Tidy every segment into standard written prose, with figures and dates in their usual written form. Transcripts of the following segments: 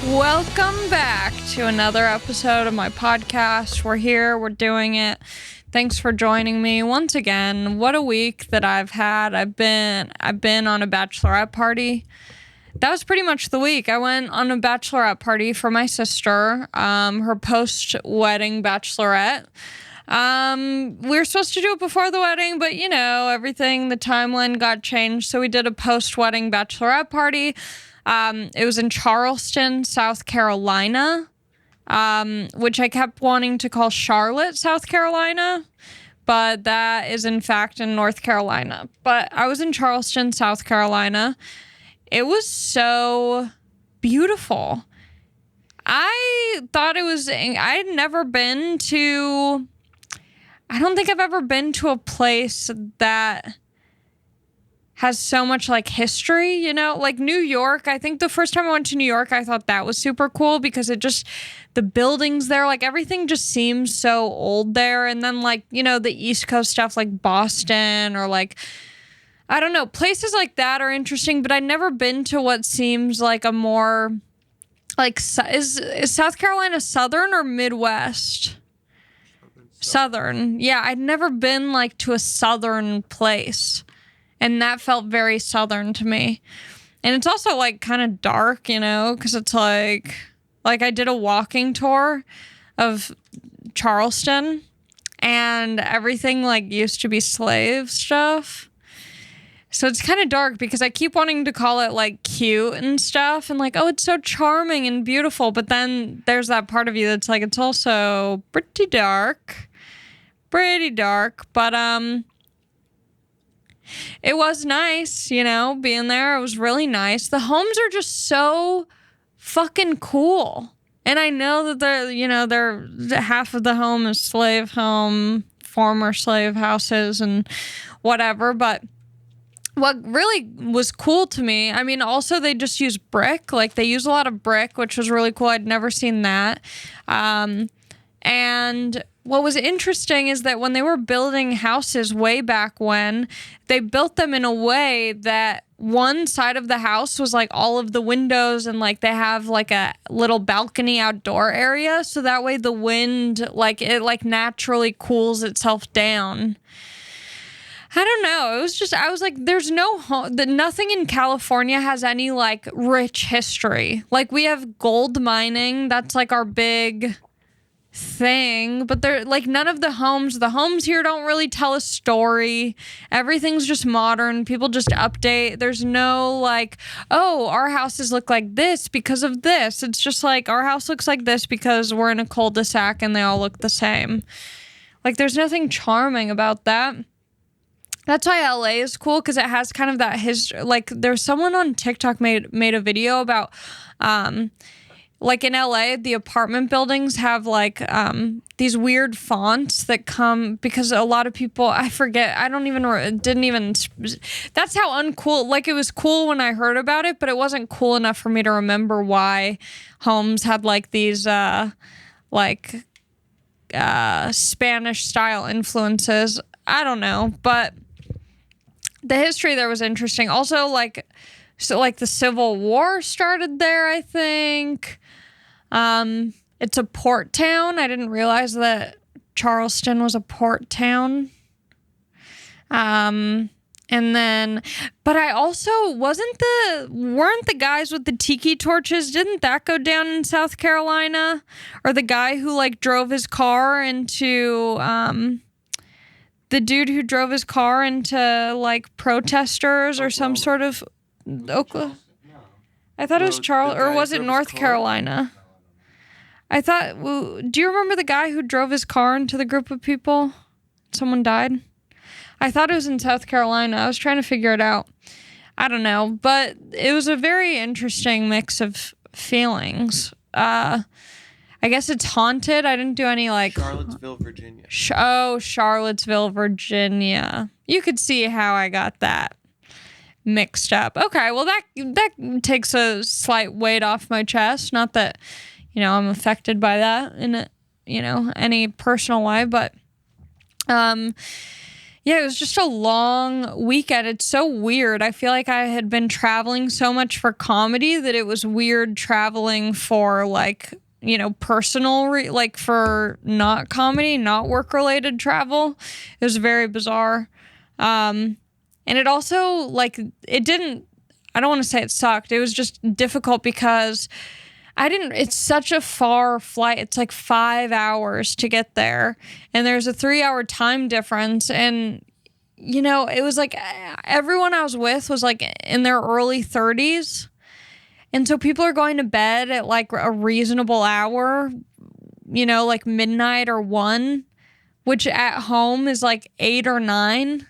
Welcome back to another episode of my podcast. We're here, we're doing it. Thanks for joining me once again. What a week that I've had. I've been on a bachelorette party. That was pretty much the week. I went on a bachelorette party for my sister, her post-wedding bachelorette. We were supposed to do it before the wedding, but the timeline got changed, so we did a post-wedding bachelorette party. It was in Charleston, South Carolina, which I kept wanting to call Charlotte, South Carolina, but that is in fact in North Carolina. But I was in Charleston, South Carolina. It was so beautiful. I don't think I've ever been to a place that has so much like history, like New York. I think the first time I went to New York, I thought that was super cool because the buildings there, like everything just seems so old there. And then the East Coast stuff like Boston or I don't know, places like that are interesting, but I'd never been to what seems like a more is South Carolina Southern or Midwest? Southern. Yeah, I'd never been to a Southern place. And that felt very Southern to me. And it's also kind of dark, because it's I did a walking tour of Charleston and everything used to be slave stuff. So it's kind of dark because I keep wanting to call it cute and stuff and oh, it's so charming and beautiful. But then there's that part of you that's it's also pretty dark. But, it was nice, being there. It was really nice. The homes are just so fucking cool. And I know that they're half of the home is slave home, former slave houses and whatever. But what really was cool to me, also they just use brick. They use a lot of brick, which was really cool. I'd never seen that. And what was interesting is that when they were building houses way back when, they built them in a way that one side of the house was all of the windows and they have a little balcony outdoor area. So that way the wind, it naturally cools itself down. I don't know. It was just, I was there's no home, nothing in California has any rich history. We have gold mining. That's our big thing, but they're none of the homes here don't really tell a story. Everything's just modern. People just update. There's no oh, our houses look like this because of this. It's just our house looks like this because we're in a cul-de-sac and they all look the same. There's nothing charming about that. That's why LA is cool, because it has kind of that history. There's someone on TikTok made a video about in LA, the apartment buildings have these weird fonts that come because a lot of people, I forget, that's how uncool, it was cool when I heard about it, but it wasn't cool enough for me to remember why homes had these Spanish style influences. I don't know, but the history there was interesting. Also, the Civil War started there, I think. It's a port town. I didn't realize that Charleston was a port town. And then, but I also weren't the guys with the tiki torches, didn't that go down in South Carolina? Or the guy who drove his car into, the dude who drove his car into protesters or some sort of Oklahoma. I thought it was or was it North Carolina? I thought, do you remember the guy who drove his car into the group of people? Someone died? I thought it was in South Carolina. I was trying to figure it out. I don't know, but it was a very interesting mix of feelings. I guess it's haunted. I didn't do any Charlottesville, Virginia. Charlottesville, Virginia. You could see how I got that mixed up. Okay, well that takes a slight weight off my chest. Not that I'm affected by that in any personal way, but Yeah, it was just a long weekend. It's so weird. I feel like I had been traveling so much for comedy that it was weird traveling for like, personal, like for not comedy, not work-related travel. It was very bizarre. And it also, like, I don't want to say it sucked. It was just difficult because it's such a far flight. It's like 5 hours to get there. And there's a 3-hour time difference. And, it was like everyone I was with was like in their early 30s. And so people are going to bed at like a reasonable hour, like midnight or 1, which at home is like 8 or 9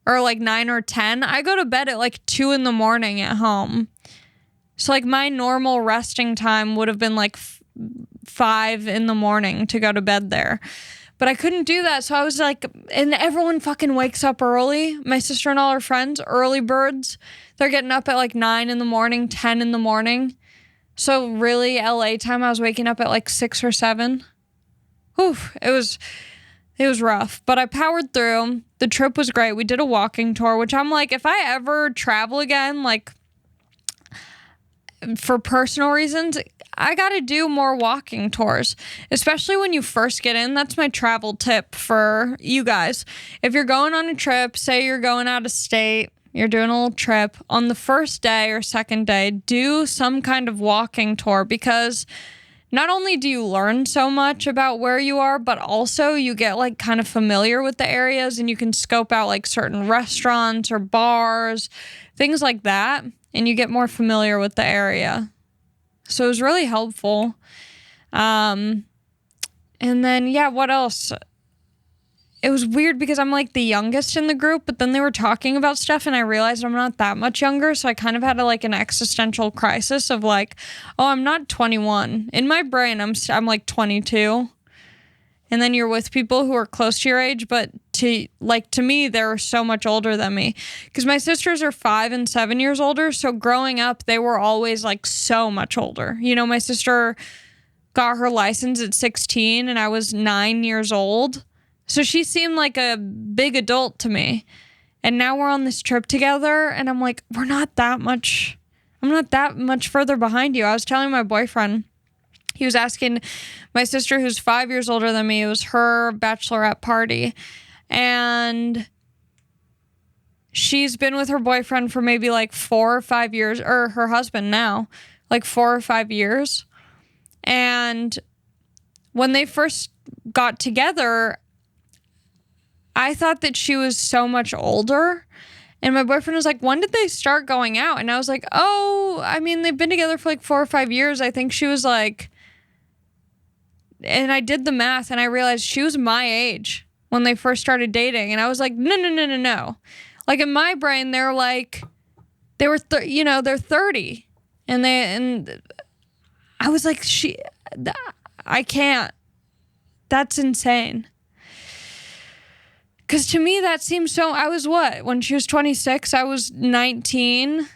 or like 9 or 10. I go to bed at like 2 in the morning at home. So, like, my normal resting time would have been, like, 5 in the morning to go to bed there. But I couldn't do that. So I was like, and everyone fucking wakes up early. My sister and all her friends, early birds. They're getting up at, like, 9 in the morning, 10 in the morning. So, really, LA time, I was waking up at, like, 6 or 7. Whew, it was rough. But I powered through. The trip was great. We did a walking tour, which I'm like, if I ever travel again, like, for personal reasons, I got to do more walking tours, especially when you first get in. That's my travel tip for you guys. If you're going on a trip, say you're going out of state, you're doing a little trip, on the first day or second day, do some kind of walking tour, because not only do you learn so much about where you are, but also you get like kind of familiar with the areas, and you can scope out like certain restaurants or bars, things like that. And you get more familiar with the area. So it was really helpful. And then, yeah, what else? It was weird because I'm like the youngest in the group, but then they were talking about stuff and I realized I'm not that much younger. So I kind of had like an existential crisis of like, oh, I'm not 21. In my brain, I'm like 22. And then you're with people who are close to your age, but to me, they're so much older than me. Because my sisters are 5 and 7 years older. So growing up, they were always like so much older. My sister got her license at 16 and I was 9 years old. So she seemed like a big adult to me. And now we're on this trip together and I'm like, I'm not that much further behind you. I was telling my boyfriend, he was asking my sister, who's 5 years older than me, it was her bachelorette party. And she's been with her boyfriend for maybe like 4 or 5 years, or her husband now, like 4 or 5 years. And when they first got together, I thought that she was so much older. And my boyfriend was like, when did they start going out? And I was like, oh, I mean, they've been together for like 4 or 5 years. I think she was like, and I did the math and I realized she was my age when they first started dating. And I was like, no. Like in my brain, they're like, they're 30. And I was like, I can't. That's insane. Because to me, that seems so, I was what? When she was 26, I was 19.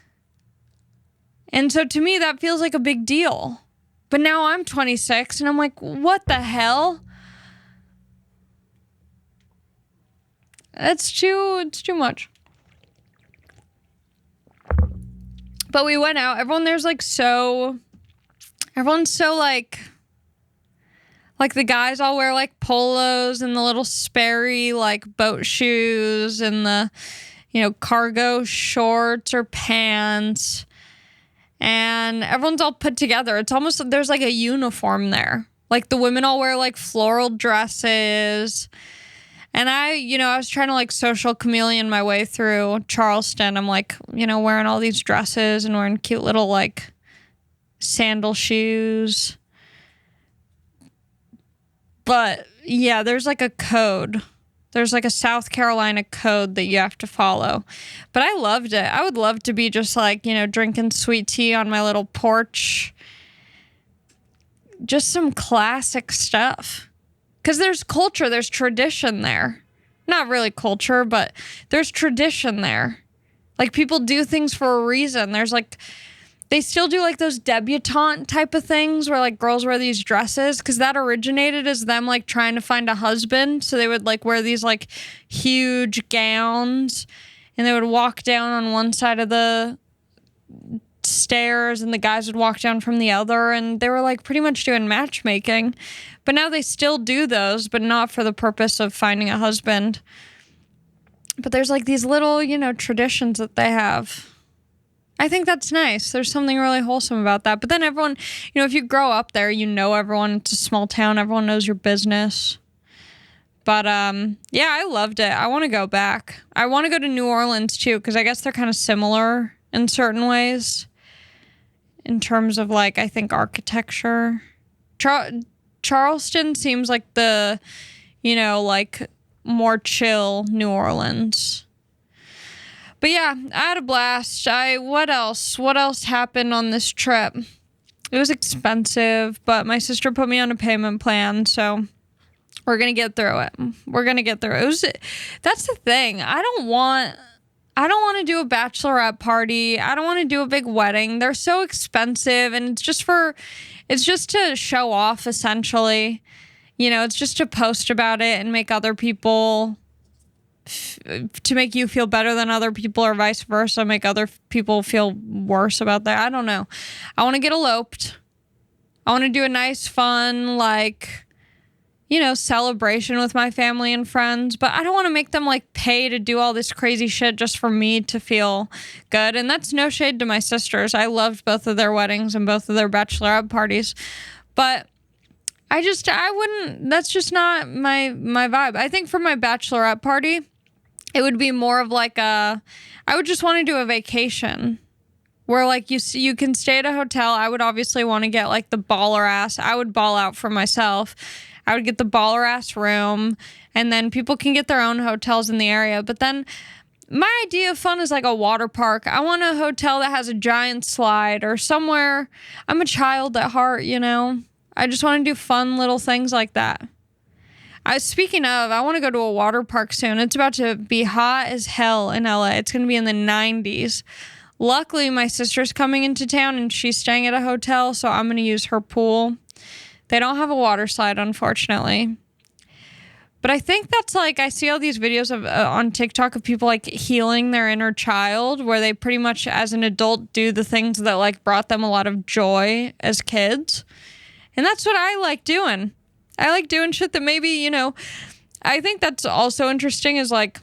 And so to me, that feels like a big deal. But now I'm 26 and I'm like, what the hell? It's too much. But we went out. Everyone's so like the guys all wear like polos and the little Sperry like boat shoes and the, cargo shorts or pants. And everyone's all put together. It's almost, there's like a uniform there. Like the women all wear like floral dresses. And I was trying to like social chameleon my way through Charleston. I'm like, wearing all these dresses and wearing cute little like sandal shoes. But yeah, there's like a code. There's like a South Carolina code that you have to follow. But I loved it. I would love to be just like, drinking sweet tea on my little porch. Just some classic stuff. Because there's culture, there's tradition there. Not really culture, but there's tradition there. Like people do things for a reason. There's like, They still do like those debutante type of things where like girls wear these dresses, because that originated as them like trying to find a husband. So they would like wear these like huge gowns, and they would walk down on one side of the stairs and the guys would walk down from the other, and they were like pretty much doing matchmaking. But now they still do those, but not for the purpose of finding a husband. But there's like these little, traditions that they have. I think that's nice. There's something really wholesome about that. But then everyone, if you grow up there, everyone. It's a small town. Everyone knows your business. But, yeah, I loved it. I want to go back. I want to go to New Orleans, too, because I guess they're kind of similar in certain ways. In terms of, like, I think architecture. Charleston seems like the, like, more chill New Orleans. But yeah, I had a blast. What else happened on this trip? It was expensive, but my sister put me on a payment plan, so we're going to get through it. That's the thing. I don't want to do a bachelorette party. I don't want to do a big wedding. They're so expensive, and it's just to show off, essentially. It's just to post about it and make other people, to make you feel better than other people, or vice versa, make other people feel worse about that. I don't know. I want to get eloped. I want to do a nice, fun, like, celebration with my family and friends, but I don't want to make them like pay to do all this crazy shit just for me to feel good. And that's no shade to my sisters. I loved both of their weddings and both of their bachelorette parties, but I wouldn't, that's just not my vibe. I think for my bachelorette party, it would be more of like I would just want to do a vacation where like you can stay at a hotel. I would obviously want to get like the baller ass. I would ball out for myself. I would get the baller ass room, and then people can get their own hotels in the area. But then my idea of fun is like a water park. I want a hotel that has a giant slide or somewhere. I'm a child at heart, I just want to do fun little things like that. Speaking of, I want to go to a water park soon. It's about to be hot as hell in LA. It's going to be in the 90s. Luckily, my sister's coming into town and she's staying at a hotel, so I'm going to use her pool. They don't have a water slide, unfortunately. But I think that's like, I see all these videos of on TikTok of people like healing their inner child, where they pretty much as an adult do the things that like brought them a lot of joy as kids. And that's what I like doing. I like doing shit that maybe, I think that's also interesting is like,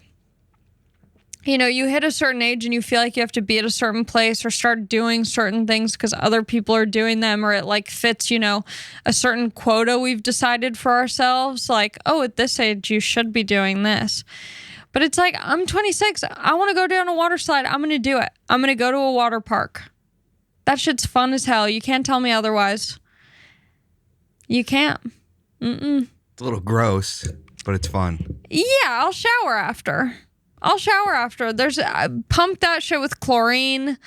you hit a certain age and you feel like you have to be at a certain place or start doing certain things because other people are doing them, or it like fits, a certain quota we've decided for ourselves. Like, oh, at this age, you should be doing this. But it's like, I'm 26. I want to go down a water slide. I'm going to do it. I'm going to go to a water park. That shit's fun as hell. You can't tell me otherwise. You can't. It's a little gross, but it's fun. Yeah, I'll shower after. There's pump that shit with chlorine.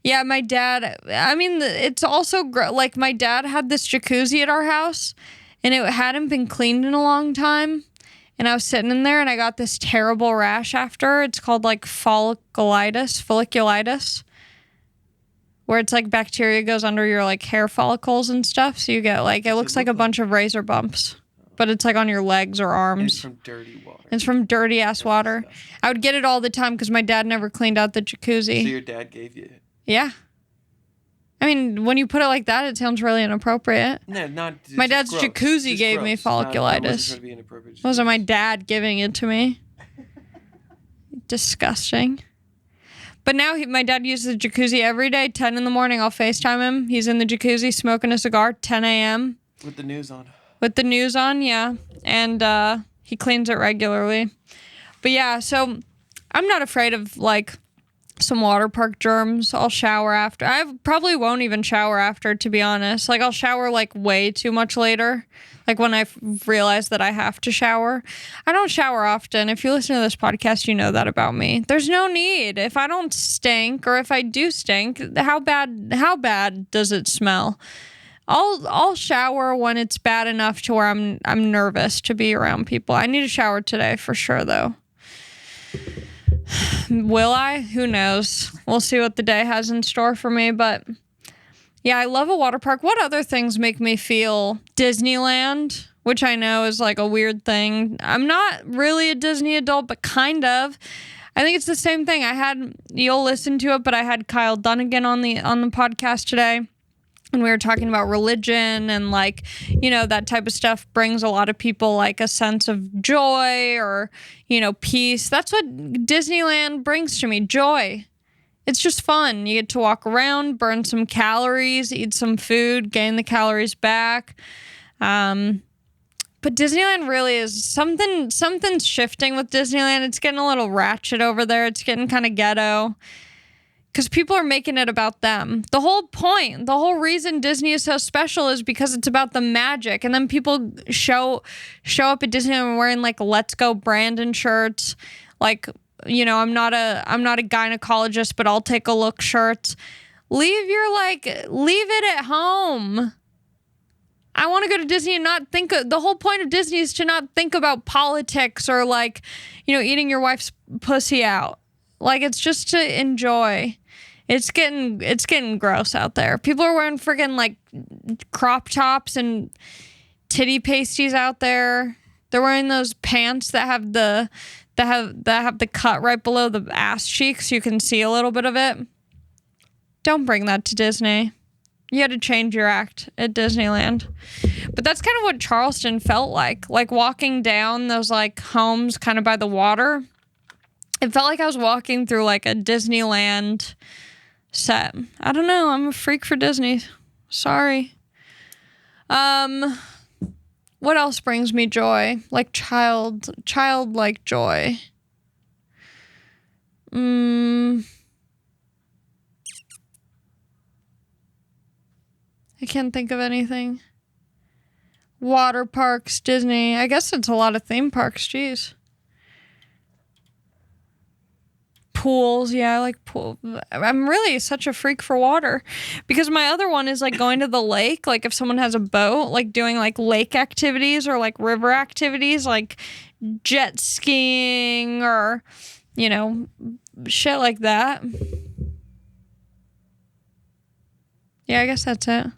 Yeah, my dad, it's also like my dad had this jacuzzi at our house and it hadn't been cleaned in a long time. And I was sitting in there and I got this terrible rash after. It's called like folliculitis, where it's like bacteria goes under your like hair follicles and stuff. So you get like, it looks like a bunch of razor bumps, but it's like on your legs or arms. It's from dirty water. It's from dirty ass water. I would get it all the time because my dad never cleaned out the jacuzzi. So your dad gave you it? Yeah. I mean, when you put it like that, it sounds really inappropriate. No, not. My dad's gross. jacuzzi gave gross. me folliculitis. It Wasn't my dad giving it to me. Disgusting. But now my dad uses the jacuzzi every day, 10 in the morning. I'll FaceTime him. He's in the jacuzzi smoking a cigar, 10 a.m. With the news on. Yeah. And he cleans it regularly. But yeah, so I'm not afraid of like some water park germs. I'll shower after. I probably won't even shower after, to be honest. Like I'll shower like way too much later. Like when I realize that I have to shower. I don't shower often. If you listen to this podcast, you know that about me. There's no need. If I don't stink, or if I do stink, how bad does it smell? I'll shower when it's bad enough to where I'm nervous to be around people. I need a shower today for sure though. Will I? Who knows? We'll see what the day has in store for me, but Yeah, I love a water park. What other things make me feel? Disneyland, which I know is like a weird thing. I'm not really a Disney adult, but kind of. I think it's the same thing. You'll listen to it, but I had Kyle Dunnigan on the podcast today. And we were talking about religion and like, that type of stuff brings a lot of people like a sense of joy or, peace. That's what Disneyland brings to me, joy. It's just fun. You get to walk around, burn some calories, eat some food, gain the calories back. But Disneyland really is something's shifting with Disneyland. It's getting a little ratchet over there. It's getting kind of ghetto. Because people are making it about them. The whole reason Disney is so special is because it's about the magic. And then people show up at Disneyland wearing like Let's Go Brandon shirts. Like, I'm not a gynecologist, but I'll take a look shirts. Leave it at home. I want to go to Disney and not think. The whole point of Disney is to not think about politics or like, eating your wife's pussy out. Like, it's just to enjoy. It's getting gross out there. People are wearing freaking like crop tops and titty pasties out there. They're wearing those pants that have the cut right below the ass cheeks so you can see a little bit of it. Don't bring that to Disney. You had to change your act at Disneyland. But that's kind of what Charleston felt like walking down those like homes kind of by the water. It felt like I was walking through like a Disneyland set. I don't know. I'm a freak for Disney. Sorry. What else brings me joy? Like childlike joy. I can't think of anything. Water parks, Disney. I guess it's a lot of theme parks. Jeez. Pools, yeah, I like pool. I'm really such a freak for water because my other one is like going to the lake. Like if someone has a boat, like doing like lake activities or like river activities, like jet skiing or, shit like that. Yeah, I guess that's it.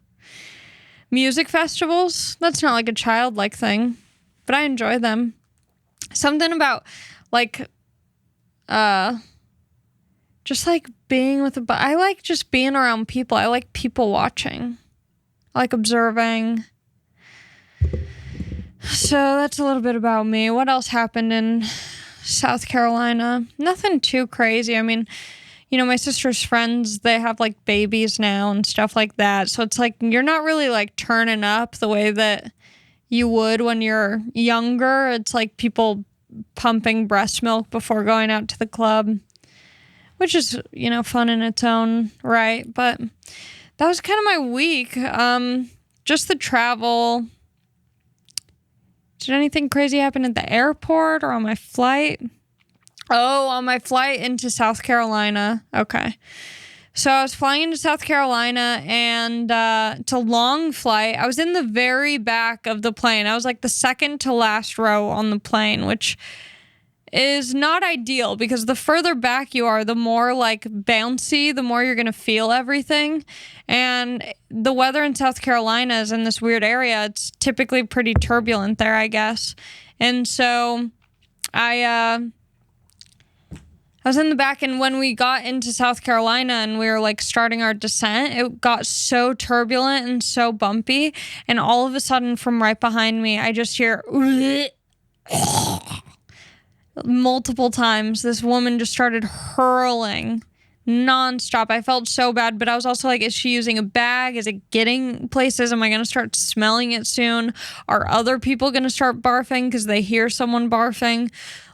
Music festivals, that's not like a childlike thing, but I enjoy them. Something about like, just like being with I like just being around people. I like people watching. I like observing. So that's a little bit about me. What else happened in South Carolina? Nothing too crazy. I mean, my sister's friends, they have like babies now and stuff like that. So it's like you're not really like turning up the way that you would when you're younger. It's like people pumping breast milk before going out to the club, which is, fun in its own right. But that was kind of my week. Just the travel. Did anything crazy happen at the airport or on my flight? Oh, on my flight into South Carolina. Okay. So I was flying into South Carolina and it's a long flight. I was in the very back of the plane. I was like the second to last row on the plane, which is not ideal because the further back you are, the more like bouncy, the more you're going to feel everything. And the weather in South Carolina is in this weird area. It's typically pretty turbulent there, I guess. And so I was in the back, and when we got into South Carolina and we were like starting our descent, it got so turbulent and so bumpy. And all of a sudden from right behind me, I just hear multiple times. This woman just started hurling nonstop. I felt so bad, but I was also like, is she using a bag? Is it getting places? Am I going to start smelling it soon? Are other people going to start barfing because they hear someone barfing?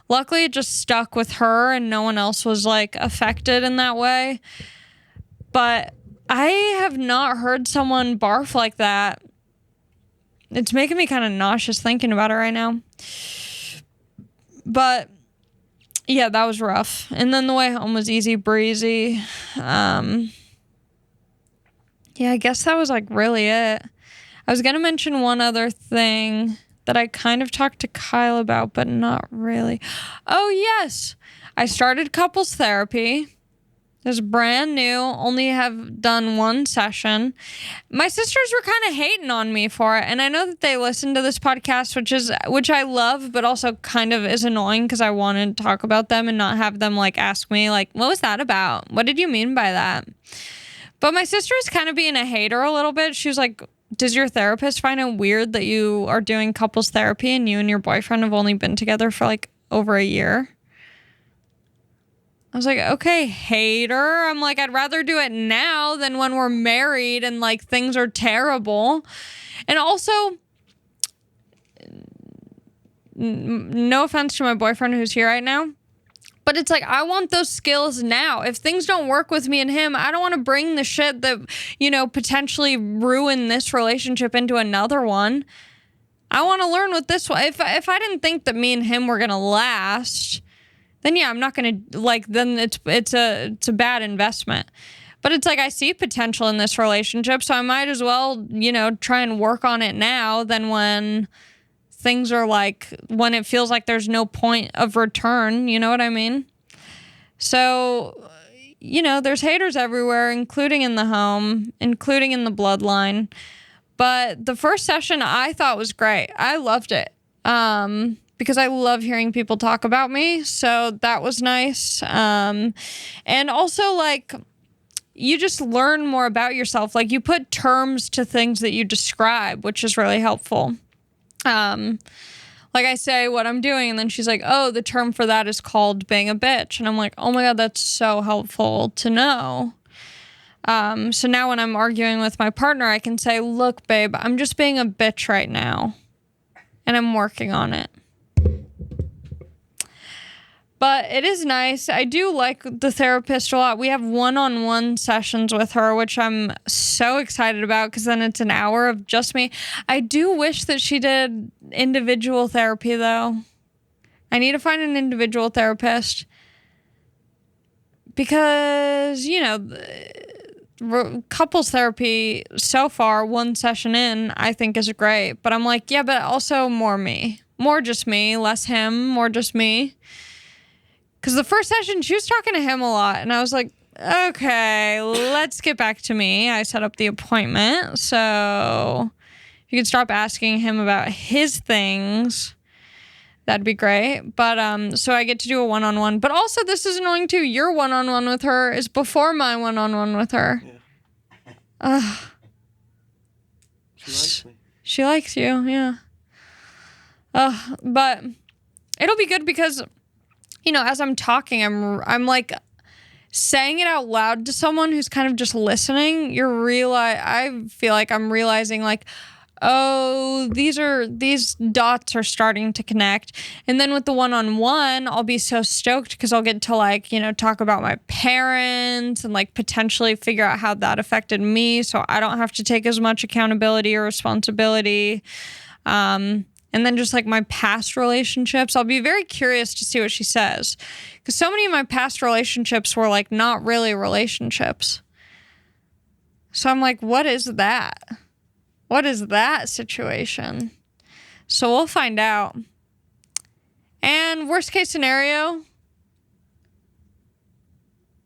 Luckily, it just stuck with her and no one else was like affected in that way. But I have not heard someone barf like that. It's making me kind of nauseous thinking about it right now. But yeah, that was rough. And then the way home was easy breezy. Yeah, I guess that was like really it. I was going to mention one other thing that I kind of talked to Kyle about, but not really. Oh, yes. I started couples therapy. It's brand new. Only have done one session. My sisters were kind of hating on me for it, and I know that they listen to this podcast, which I love, but also kind of is annoying because I want to talk about them and not have them like ask me like, "What was that about? What did you mean by that?" But my sister is kind of being a hater a little bit. She was like, "Does your therapist find it weird that you are doing couples therapy and you and your boyfriend have only been together for like over a year?" I was like, okay, hater. I'm like, I'd rather do it now than when we're married and like things are terrible. And also, no offense to my boyfriend who's here right now, but it's like, I want those skills now. If things don't work with me and him, I don't want to bring the shit that, potentially ruin this relationship into another one. I want to learn with this one. If I didn't think that me and him were going to last, then yeah, I'm not going to then it's a bad investment. But it's like, I see potential in this relationship, so I might as well, try and work on it now than when things are when it feels like there's no point of return, you know what I mean? So, there's haters everywhere, including in the home, including in the bloodline. But the first session I thought was great. I loved it. Because I love hearing people talk about me. So that was nice. And also, you just learn more about yourself. Like, you put terms to things that you describe, which is really helpful. Like, I say what I'm doing, and then she's like, oh, the term for that is called being a bitch. And I'm like, oh my God, that's so helpful to know. So now when I'm arguing with my partner, I can say, look, babe, I'm just being a bitch right now. And I'm working on it. But it is nice. I do like the therapist a lot. We have one-on-one sessions with her, which I'm so excited about because then it's an hour of just me. I do wish that she did individual therapy, though. I need to find an individual therapist because, couples therapy so far, one session in, I think is great. But I'm like, yeah, but also more me. More just me, less him, more just me. Because the first session, she was talking to him a lot. And I was like, okay, let's get back to me. I set up the appointment. So if you could stop asking him about his things, that'd be great. But so I get to do a one-on-one. But also, this is annoying too. Your one-on-one with her is before my one-on-one with her. Yeah. She likes me. She likes you, yeah. But it'll be good because, as I'm talking, I'm like saying it out loud to someone who's kind of just listening. I feel like I'm realizing oh, these dots are starting to connect. And then with the one-on-one, I'll be so stoked because I'll get to talk about my parents and potentially figure out how that affected me so I don't have to take as much accountability or responsibility. And then just my past relationships, I'll be very curious to see what she says. Because so many of my past relationships were not really relationships. So I'm like, what is that? What is that situation? So we'll find out. And worst case scenario,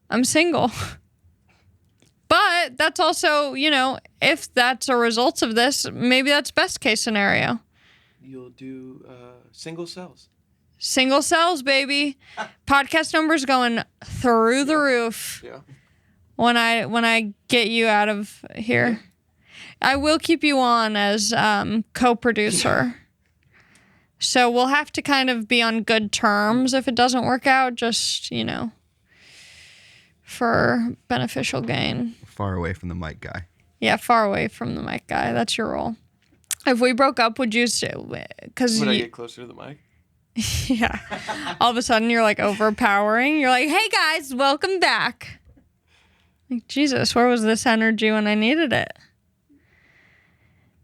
I'm single. But that's also, if that's a result of this, maybe that's best case scenario. You'll do single cells. Single cells, baby. Podcast numbers going through the roof. Yeah. When I get you out of here. I will keep you on as co-producer. So we'll have to kind of be on good terms if it doesn't work out, just, for beneficial gain. Far away from the mic guy. Yeah, far away from the mic guy. That's your role. If we broke up, would you say, because Would I get closer to the mic? Yeah. All of a sudden, you're overpowering. You're like, hey, guys, welcome back. Jesus, where was this energy when I needed it?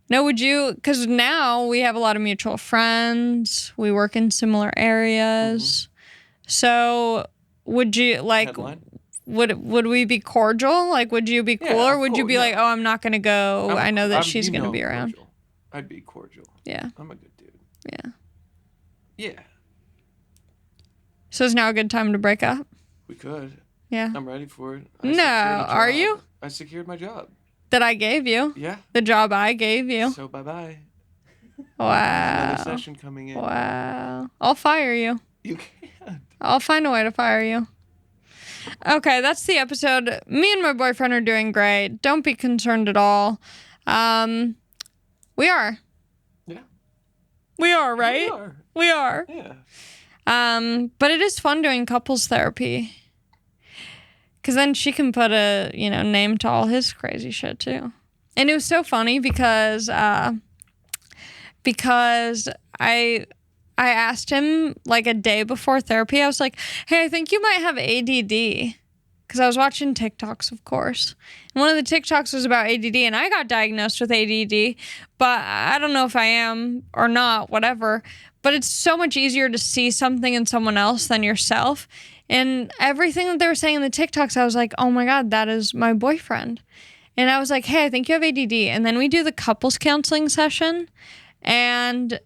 No, would you, because now we have a lot of mutual friends. We work in similar areas. Mm-hmm. So would you, Headline? would we be cordial? Would you be cool? Yeah, or would you be oh, I'm not going to go. I know that she's going to be around. Cordial. I'd be cordial. Yeah. I'm a good dude. Yeah. Yeah. So is now a good time to break up? We could. Yeah. I'm ready for it. No, secured a are job. you? I secured my job. That I gave you. Yeah. The job I gave you. So bye-bye. Wow. Another session coming in. Wow. I'll fire you. You can't. I'll find a way to fire you. Okay, that's the episode. Me and my boyfriend are doing great. Don't be concerned at all. We are. Yeah. We are, right? We are. We are. Yeah. But it is fun doing couples therapy. Because then she can put a, name to all his crazy shit too. And it was so funny because I asked him like a day before therapy. I was like, hey, I think you might have ADD. Because I was watching TikToks, of course. And one of the TikToks was about ADD, and I got diagnosed with ADD. But I don't know if I am or not, whatever. But it's so much easier to see something in someone else than yourself. And everything that they were saying in the TikToks, I was like, oh my God, that is my boyfriend. And I was like, hey, I think you have ADD. And then we do the couples counseling session. And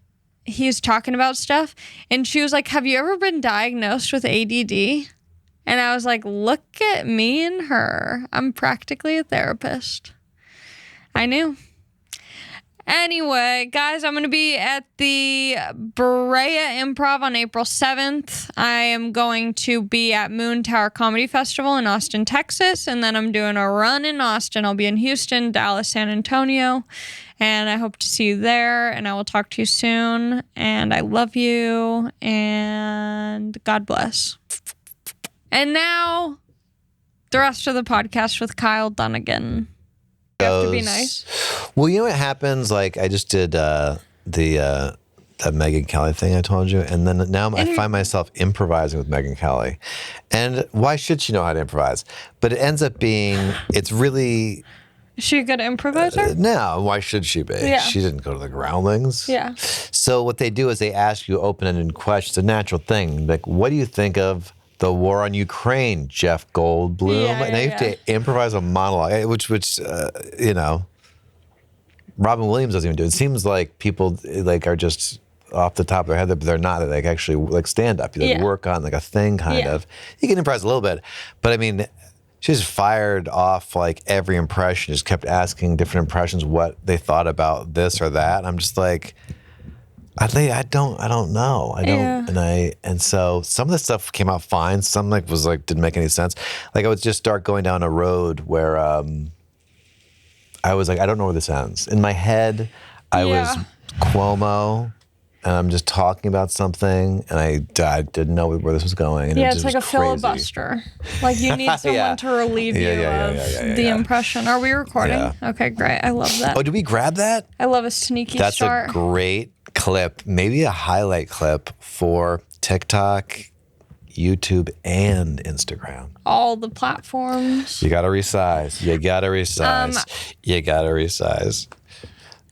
he's talking about stuff. And she was like, have you ever been diagnosed with ADD? And I was like, look at me and her. I'm practically a therapist. I knew. Anyway, guys, I'm going to be at the Brea Improv on April 7th. I am going to be at Moon Tower Comedy Festival in Austin, Texas. And then I'm doing a run in Austin. I'll be in Houston, Dallas, San Antonio. And I hope to see you there. And I will talk to you soon. And I love you. And God bless. And now, the rest of the podcast with Kyle Dunnigan. You have to be nice. Well, you know what happens? Like, I just did that Megyn Kelly thing I told you, and then now I find myself improvising with Megyn Kelly. And why should she know how to improvise? But it ends up being, it's really... Is she a good improviser? No, why should she be? Yeah. She didn't go to the Groundlings. Yeah. So what they do is they ask you open-ended questions. It's a natural thing. Like, what do you think of the war on Ukraine, Jeff Goldblum? Yeah, and they have to improvise a monologue, which Robin Williams doesn't even do. It seems like people like are just off the top of their head, but they're not. They like actually like stand up. You work on like a thing kind of. You can improvise a little bit, but I mean, she just fired off like every impression. Just kept asking different impressions what they thought about this or that. I'm just like, I don't know. And so some of the stuff came out fine. Some didn't make any sense. Like I would just start going down a road where I was like, I don't know where this ends. In my head, I was Cuomo, and I'm just talking about something, and I didn't know where this was going. And it's like a filibuster. Like you need someone to relieve you of the impression. Are we recording? Yeah. Okay, great. I love that. Oh, did we grab that? I love a sneaky That's start. a great clip, maybe a highlight clip for TikTok, YouTube, and Instagram. All the platforms. You gotta resize.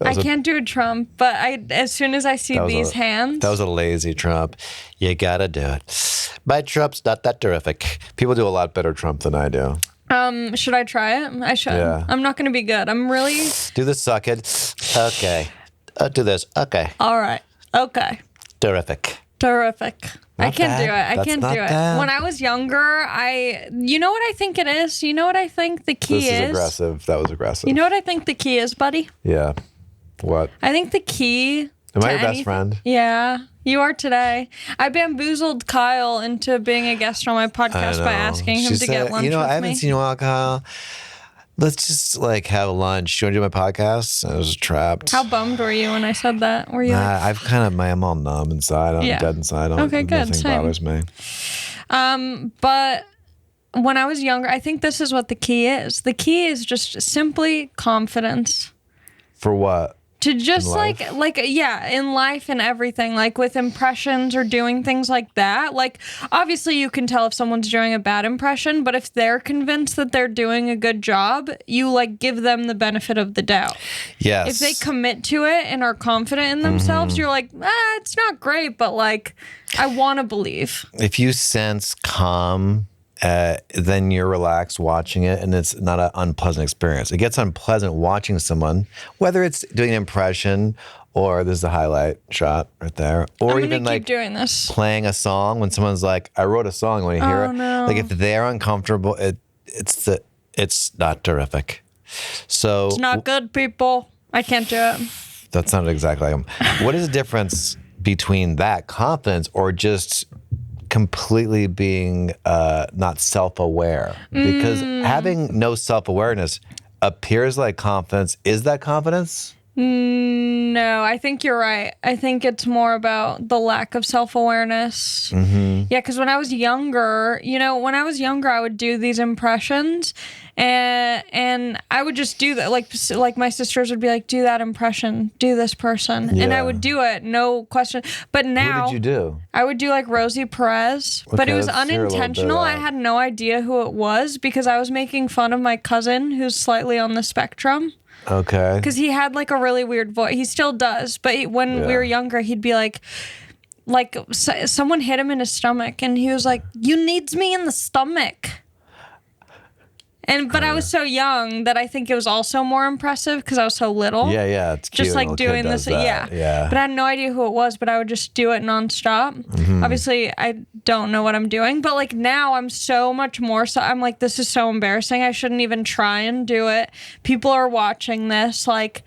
I can't do a Trump, but as soon as I see these hands. That was a lazy Trump. You gotta do it. My Trump's not that terrific. People do a lot better Trump than I do. Should I try it? I should. Yeah. I'm not going to be good. I'm really... Do the suck it. Okay. Do this. Okay. All right. Okay. Terrific. I can't do it. I can't do it. Bad. When I was younger, you know what I think it is? You know what I think the key is? This is aggressive. That was aggressive. You know what I think the key is, buddy? Yeah. What? I think the key... Am I your best friend? Yeah, you are today. I bamboozled Kyle into being a guest on my podcast by asking him to get lunch with me. I haven't seen you in a while, Kyle. Let's just like have lunch. You want to do my podcast? I was trapped. How bummed were you when I said that? Were you? I'm all numb inside. I'm dead inside. Okay, good. Nothing bothers me. But when I was younger, I think this is what the key is. The key is just simply confidence. For what? To just in life and everything, like with impressions or doing things like that. Like, obviously you can tell if someone's doing a bad impression, but if they're convinced that they're doing a good job, you like give them the benefit of the doubt. Yes. If they commit to it and are confident in themselves, you're like, it's not great, but like, I want to believe. If you sense calm, then you're relaxed watching it, and it's not an unpleasant experience. It gets unpleasant watching someone, whether it's doing an impression or there's the highlight shot right there, or I'm gonna even keep like doing this. playing a song when someone's like, I wrote a song, when you hear it, no. like if they're uncomfortable, it's not terrific. So It's not good, people. I can't do it. that sounded exactly like him. What is the difference between that confidence or just completely being not self-aware? Because having no self-awareness appears like confidence. Is that confidence? No, I think you're right. I think it's more about the lack of self-awareness. Yeah, because when I was younger, I would do these impressions, and I would just do that. Like my sisters would be like, "Do that impression, do this person," and I Yeah. would do it, no question. But now, Who did you do? I would do like Rosie Perez, but Okay, it was let's hear a little bit of unintentional. I that. had no idea who it was because I was making fun of my cousin who's slightly on the spectrum. Okay. Because he had like a really weird voice. He still does, but when we Yeah. were younger, he'd be like someone hit him in his stomach, and he was like, "You needs me in the stomach." But I was so young that I think it was also more impressive because I was so little. Yeah, it's cute. Just when a like little kid doing this, does that. yeah. But I had no idea who it was, but I would just do it nonstop. Obviously, I don't know what I'm doing, but like now I'm so much more. So I'm like, this is so embarrassing. I shouldn't even try and do it. People are watching this. Like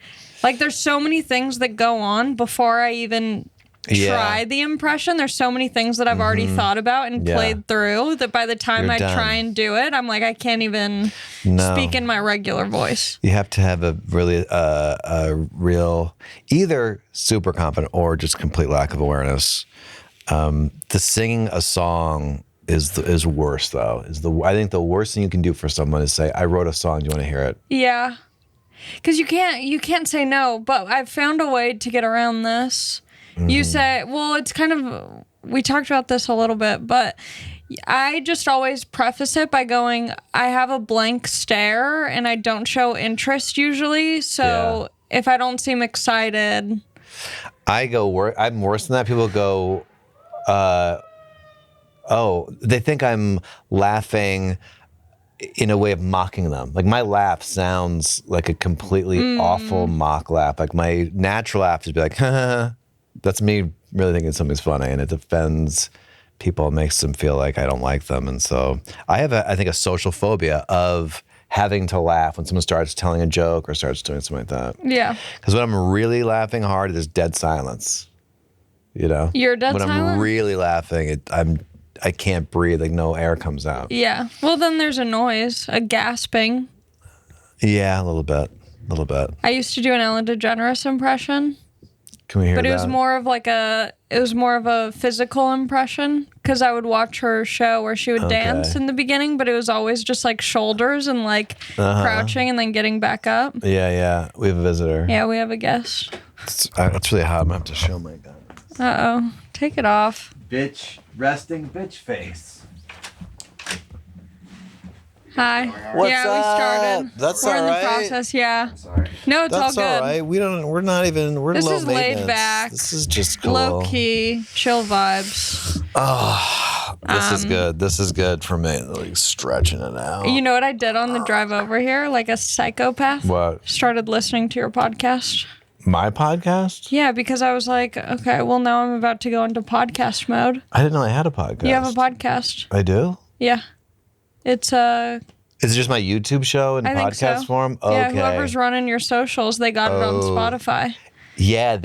there's so many things that go on before I even try the impression. There's so many things that I've already thought about and played through that by the time You're I done. try and do it, I'm like, I can't even speak in my regular voice. You have to have a really a real either super confident or just complete lack of awareness. The singing a song is worse though. I think the worst thing you can do for someone is say, I wrote a song, do you want to hear it? Yeah. Because you can't say no, but I've found a way to get around this. You say, well, it's kind of, we talked about this a little bit, but I just always preface it by going, I have a blank stare and I don't show interest usually. So if I don't seem excited. I'm worse than that. People go, they think I'm laughing in a way of mocking them. Like my laugh sounds like a completely awful mock laugh. Like my natural laugh is be like, that's me really thinking something's funny, and it offends people, makes them feel like I don't like them. And so I have, I think, a social phobia of having to laugh when someone starts telling a joke or starts doing something like that. Yeah. Because when I'm really laughing hard, there's dead silence. You know? You're dead when silent? I'm really laughing, I can't breathe. Like no air comes out. Yeah. Well, then there's a noise, a gasping. Yeah, a little bit. I used to do an Ellen DeGeneres impression. Can we hear that? But it was more of a physical impression because I would watch her show where she would dance in the beginning, but it was always just like shoulders and like crouching and then getting back up. Yeah. We have a visitor. Yeah, we have a guest. It's really hot. I'm gonna have to show my gun. Uh-oh. Take it off. Resting bitch face. Hi. What's yeah, up? we started. That's We're all in the right. process, yeah. Sorry. No, it's That's all good. all right. We're This low is laid maintenance. back. This is just cool. Low key, chill vibes. This is good. This is good for me. Like stretching it out. You know what I did on the drive over here? Like a psychopath? What? Started listening to your podcast. My podcast? Yeah, because I was like, okay, well, now I'm about to go into podcast mode. I didn't know I had a podcast. You have a podcast. I do? Yeah. It's Is it just my YouTube show in I think podcast so. form? Okay. Yeah, whoever's running your socials, they got it on Spotify. Yeah,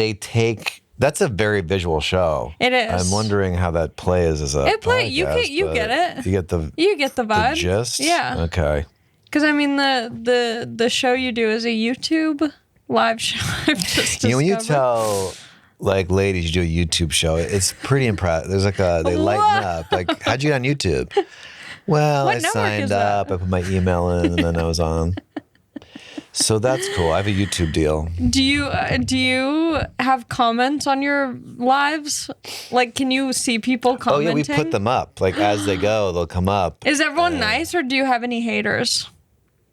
that's a very visual show. It is. I'm wondering how that plays as a podcast, you but get it. You get the vibe. gist? Yeah. Okay. Because I mean the show you do is a YouTube live show. I've just You know, when you discovered. tell like ladies you do a YouTube show, it's pretty impressive. There's like they lighten up. Like, how'd you get on YouTube? Well, What I network signed is that? up, I put my email in, and then I was on. So that's cool. I have a YouTube deal. Do you have comments on your lives? Like, can you see people Oh commenting? yeah, we put them up. Like as they go, they'll come up. Is everyone nice, or do you have any haters?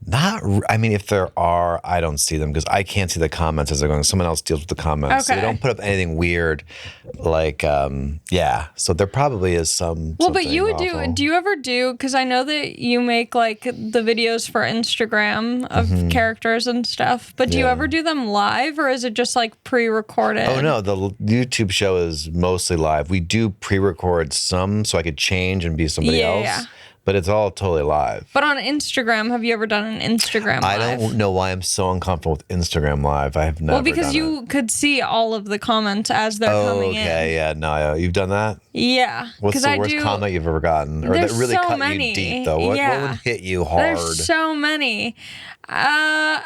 I mean, if there are, I don't see them because I can't see the comments as they're going. Someone else deals with the comments. So they Okay. don't put up anything weird. Like, yeah. So there probably is some. Well, but you would awful. do you ever do, because I know that you make like the videos for Instagram of characters and stuff, but do you Yeah. ever do them live, or is it just like pre-recorded? Oh, no. The YouTube show is mostly live. We do pre record some so I could change and be somebody Yeah, else. yeah. But it's all totally live. But on Instagram, have you ever done an Instagram I live? don't know why I'm so uncomfortable with Instagram Live. I have never Well, because done you it. could see all of the comments as they're Oh, coming okay. in. Yeah. No, you've done that? Yeah. What's 'Cause the I worst do, comment you've ever gotten? Or that There's really so cut many. you deep, though? What Yeah. would hit you hard? There's so many. about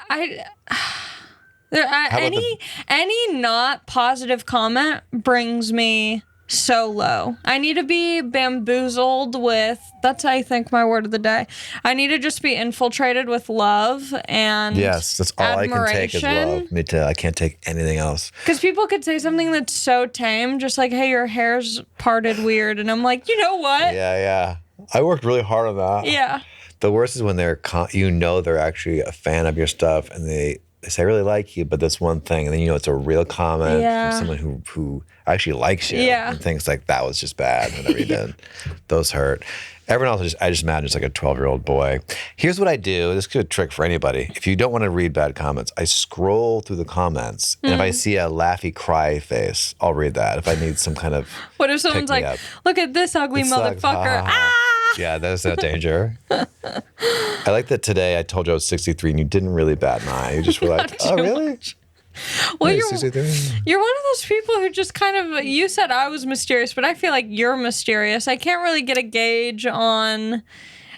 Any not positive comment brings me so low. I need to be bamboozled with, that's I think my word of the day. I need to just be infiltrated with love and Yes, that's all I can take is love. Me too. I can't take anything else. Because people could say something that's so tame, just like, hey, your hair's parted weird. And I'm like, you know what? Yeah. I worked really hard on that. Yeah. The worst is when they're, they're actually a fan of your stuff and they say, I really like you, but this one thing, and then it's a real comment Yeah. from someone who actually likes you Yeah. and thinks like that was just bad, whatever you did. Those hurt. Everyone else, I just imagine it's like a 12-year-old boy. Here's what I do. This could be a trick for anybody. If you don't want to read bad comments, I scroll through the comments, and if I see a laughy cry face, I'll read that. If I need some kind of What if someone's Pick me like, up. look at this ugly It sucks. motherfucker? Ha, ha, ha. Ah! Yeah, that's no danger. I like that today I told you I was 63 and you didn't really bat an eye. You just were like, oh, really? Well, Yeah, you're 63? one of those people who just kind of, you said I was mysterious, but I feel like you're mysterious. I can't really get a gauge on.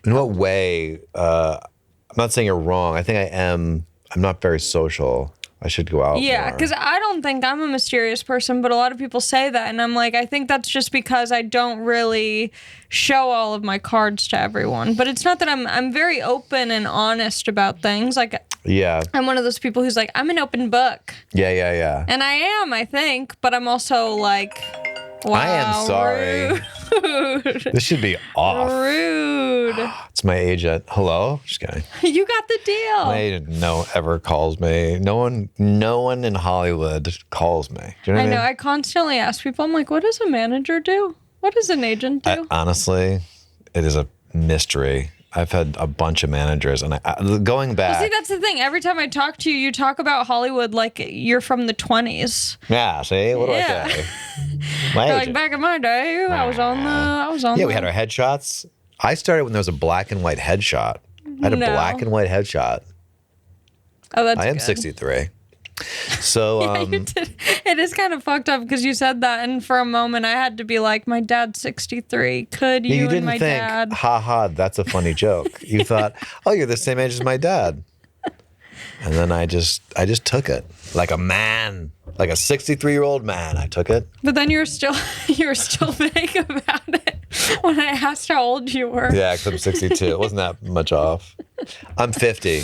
In what way? I'm not saying you're wrong. I think I am. I'm not very social. I should go out Yeah, more. because I don't think I'm a mysterious person, but a lot of people say that. And I'm like, I think that's just because I don't really show all of my cards to everyone. But it's not that I'm very open and honest about things. Like, Yeah. I'm one of those people who's like, I'm an open book. Yeah. And I am, I think, but I'm also like, wow, I am sorry. Rude. This should be off. Rude. It's my agent. Hello? Just kidding. You got the deal. My agent ever calls me. No one in Hollywood calls me. Do you know what I I know. mean? I constantly ask people, I'm like, what does a manager do? What does an agent do? Honestly, it is a mystery. I've had a bunch of managers, and going back. See, that's the thing. Every time I talk to you, you talk about Hollywood like you're from the 20s. Yeah, see? What do Yeah. I say? My You're like, agent. back in my day, I was on Yeah, we had our headshots. I started when there was a black and white headshot. I had a No. black and white headshot. Oh, that's I am good. 63. So, Yeah, you did. It is kind of fucked up because you said that, and for a moment I had to be like, my dad's 63. Could you you and didn't my think, dad? haha, that's a funny joke. You thought, oh, you're the same age as my dad. And then I just took it like a man, like a 63-year-old man. I took it. But then you were still vague about it when I asked how old you were. Yeah, because I'm 62. It wasn't that much off. I'm 50.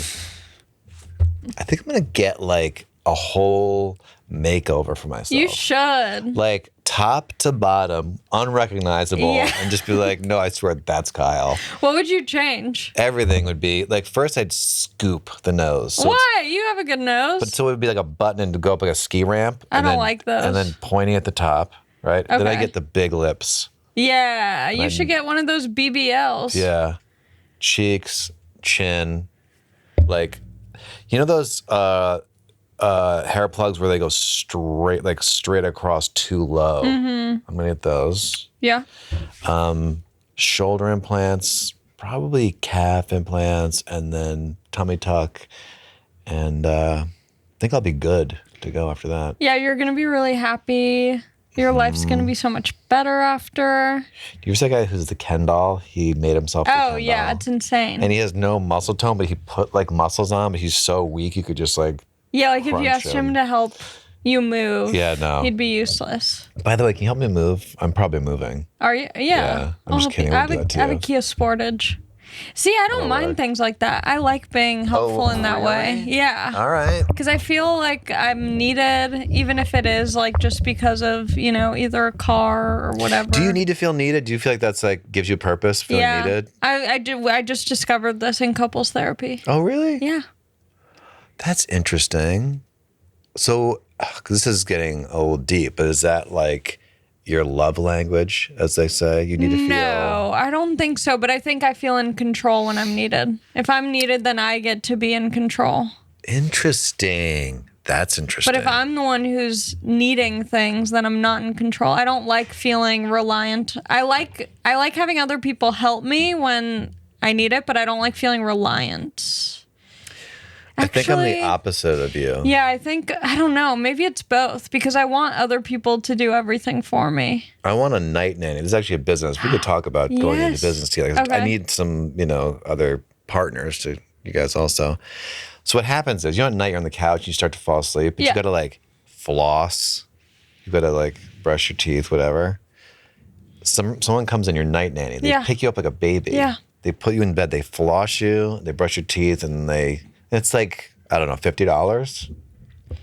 I think I'm going to get like a whole makeover for myself. You should. Like top to bottom, unrecognizable, Yeah. and just be like, no, I swear that's Kyle. What would you change? Everything would be like, first I'd scoop the nose. So Why? You have a good nose. But so it would be like a button and to go up like a ski ramp. I and don't then- like those. And then pointing at the top, right? Then I Okay. get the big lips. Yeah, you should get one of those BBLs. Yeah. Cheeks, chin, like, you know those hair plugs where they go straight across too low. Mm-hmm. I'm gonna get those. Yeah. Shoulder implants, probably calf implants, and then tummy tuck, and I think I'll be good to go after that. Yeah, you're going to be really happy. Your life's going to be so much better after. Do you ever see that guy who's the Ken doll? He made himself the Oh, Ken yeah, doll. it's insane. And he has no muscle tone, but he put like muscles on, but he's so weak you could just like. Yeah, like if crunch you asked him him. to help you move, Yeah, no. he'd be useless. By the way, can you help me move? I'm probably moving. Are you? Yeah. Yeah, I'm I'll just help kidding. you. I would do that to I have a you. Kia Sportage. See, I don't That'll mind work. things like that. I like being helpful in that way. really? Yeah. All right. Because I feel like I'm needed, even if it is like just because of, either a car or whatever. Do you need to feel needed? Do you feel like that's like gives you purpose, feeling Yeah. needed? I do. I just discovered this in couples therapy. Oh, really? Yeah. That's interesting. So, 'cause this is getting a little deep, but is that like your love language, as they say? You need to feel. No, I don't think so. But I think I feel in control when I'm needed. If I'm needed, then I get to be in control. Interesting. That's interesting. But if I'm the one who's needing things, then I'm not in control. I don't like feeling reliant. I like having other people help me when I need it, but I don't like feeling reliant. I think I'm the opposite of you. Yeah, I don't know. Maybe it's both because I want other people to do everything for me. I want a night nanny. This is actually a business. We could talk about going into Yes. business together. Okay. I need some, other partners to you guys also. So what happens is, at night you're on the couch, you start to fall asleep, but you got to like floss. You got to like brush your teeth, whatever. Someone comes in, your night nanny. They pick you up like a baby. Yeah. They put you in bed. They floss you. They brush your teeth, and it's like, I don't know, $50.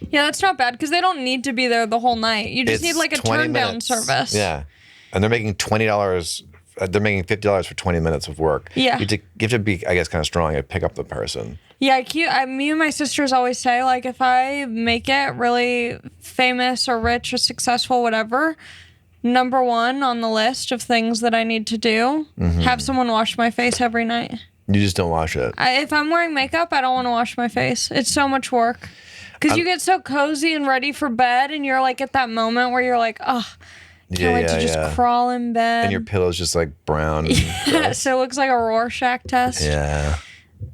Yeah, that's not bad because they don't need to be there the whole night. You just need like a 20 turn down minutes. service. Yeah. And they're making $20. They're making $50 for 20 minutes of work. Yeah. You have to be, I guess, kind of strong to pick up the person. Yeah, me and my sisters always say, like, if I make it really famous or rich or successful, whatever, number one on the list of things that I need to do, have someone wash my face every night. You just don't wash it. If I'm wearing makeup, I don't want to wash my face. It's so much work. Because you get so cozy and ready for bed, and you're like at that moment where you're like, oh, can't wait to just crawl in bed. And your pillow's just like brown. Yeah, so it looks like a Rorschach test. Yeah.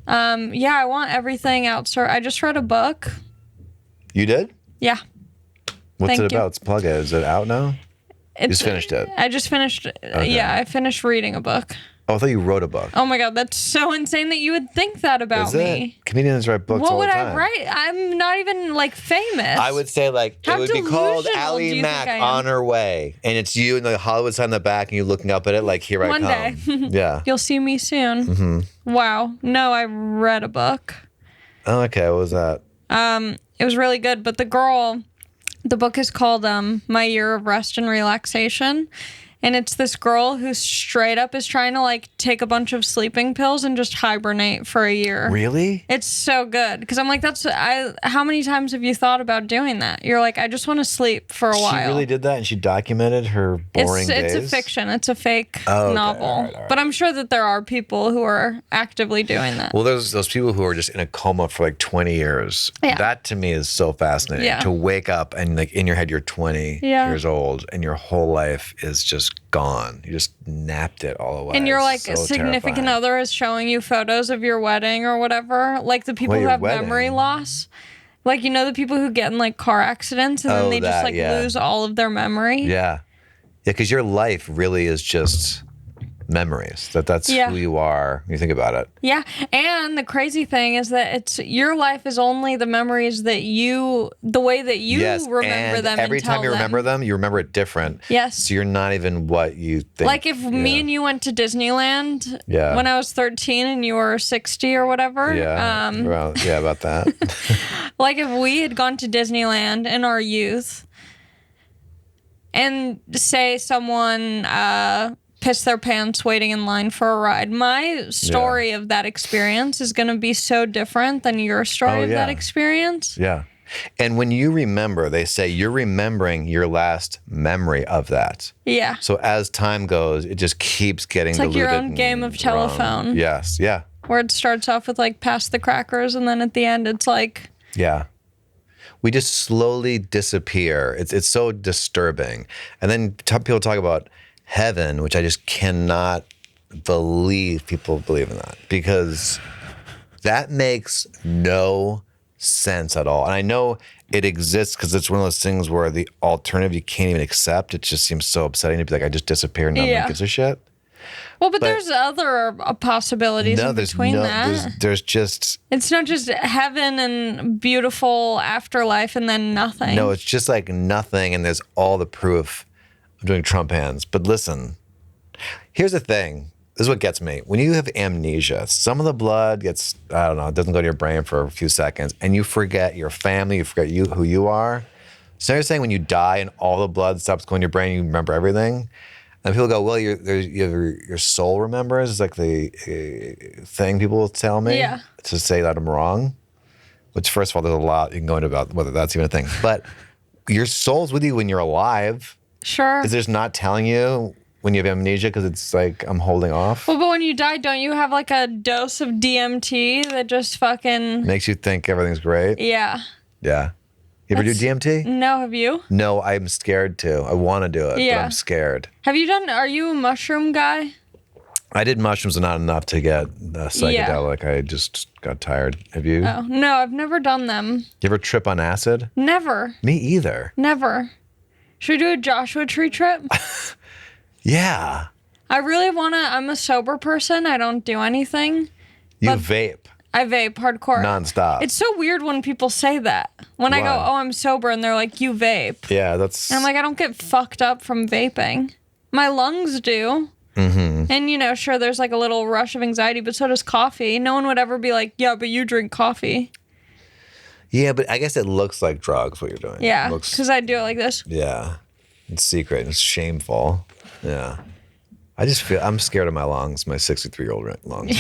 Yeah, I want everything outsourced. I just read a book. You did? Yeah. What's Thank it you. about? Let's plug it. Is it out now? You just finished it. I just finished. Yeah, I finished reading a book. Oh, I thought you wrote a book. Oh my God, that's so insane that you would think that about Is me. it? Comedians write books What all would the time. I write? I'm not even like famous. I would say like How it would be called delusional do Ally you Mack think I am? on her way, and it's you and the Hollywood sign in the back, and you looking up at it like, here I One come. day. Yeah. You'll see me soon. Mm-hmm. Wow. No, I read a book. Oh, okay. What was that? It was really good, but the book is called My Year of Rest and Relaxation. And it's this girl who straight up is trying to like take a bunch of sleeping pills and just hibernate for a year. Really? It's so good because I'm like, how many times have you thought about doing that? You're like, I just want to sleep for a while. She really did that, and she documented her boring days. It's a fiction. It's a fake okay. novel. All right. But I'm sure that there are people who are actively doing that. Well, there's those people who are just in a coma for like 20 years. Yeah. That to me is so fascinating. Yeah. To wake up and like in your head you're 20 years old and your whole life is just gone. You just napped it all away. And you're like, So a significant terrifying. other is showing you photos of your wedding or whatever. Like the people who your have wedding? memory loss. Like, the people who get in like car accidents and then they just like lose all of their memory. Yeah. Yeah, because your life really is just memories. That's who you are when you think about it. Yeah. And the crazy thing is that your life is only the memories that the way that you remember and them. Every and tell time you remember them, you remember it different. Yes. So you're not even what you think. Like if me and you went to Disneyland when I was 13 and you were 60 or whatever. Yeah. About that. Like if we had gone to Disneyland in our youth and say someone pissed their pants waiting in line for a ride, my story of that experience is going to be so different than your story of that experience. Yeah. And when you remember, they say you're remembering your last memory of that. Yeah. So as time goes, it just keeps getting It's like your diluted own game of and telephone. wrong. Yes. Yeah. Where it starts off with like pass the crackers and then at the end it's like... Yeah. We just slowly disappear. It's so disturbing. And then people talk about heaven, which I just cannot believe people believe in that, because that makes no sense at all. And I know it exists because it's one of those things where the alternative you can't even accept. It just seems so upsetting to be like, I just disappeared and no one gives a shit. Well, but there's other possibilities in between that. There's just... It's not just heaven and beautiful afterlife and then nothing. No, it's just like nothing, and there's all the proof. I'm doing Trump hands. But listen, here's the thing. this is what gets me. When you have amnesia, some of the blood gets, I don't know, it doesn't go to your brain for a few seconds, and you forget your family, you forget who you are. So you're saying when you die and all the blood stops going to your brain, you remember everything? And people go, well, your soul remembers. It's like the thing people will tell me to say that I'm wrong. Which, first of all, there's a lot you can go into about whether that's even a thing. But your soul's with you when you're alive. Sure. Is it just not telling you when you have amnesia because it's like I'm holding off? Well, but when you die, don't you have like a dose of DMT that just fucking Makes you think everything's great? Yeah. Yeah. You ever do DMT? No, have you? No, I'm scared to. I want to do it, but I'm scared. Have you done, are you a mushroom guy? I did mushrooms, not enough to get psychedelic. I just got tired. Have you? Oh, no, I've never done them. You ever trip on acid? Never. Me either. Never. Should we do a Joshua Tree trip? Yeah. I really want to. I'm a sober person. I don't do anything. You vape. I vape hardcore. Nonstop. It's so weird when people say that. When I go, oh, I'm sober, and they're like, you vape. Yeah, that's... And I'm like, I don't get fucked up from vaping. My lungs do. Mm-hmm. And, you know, sure, there's like a little rush of anxiety, but so does coffee. No one would ever be like, yeah, but you drink coffee. Yeah, but I guess it looks like drugs, what you're doing. Yeah, because I do it like this. Yeah. It's secret and it's shameful. Yeah. I just feel, I'm scared of my lungs, my 63-year-old lungs.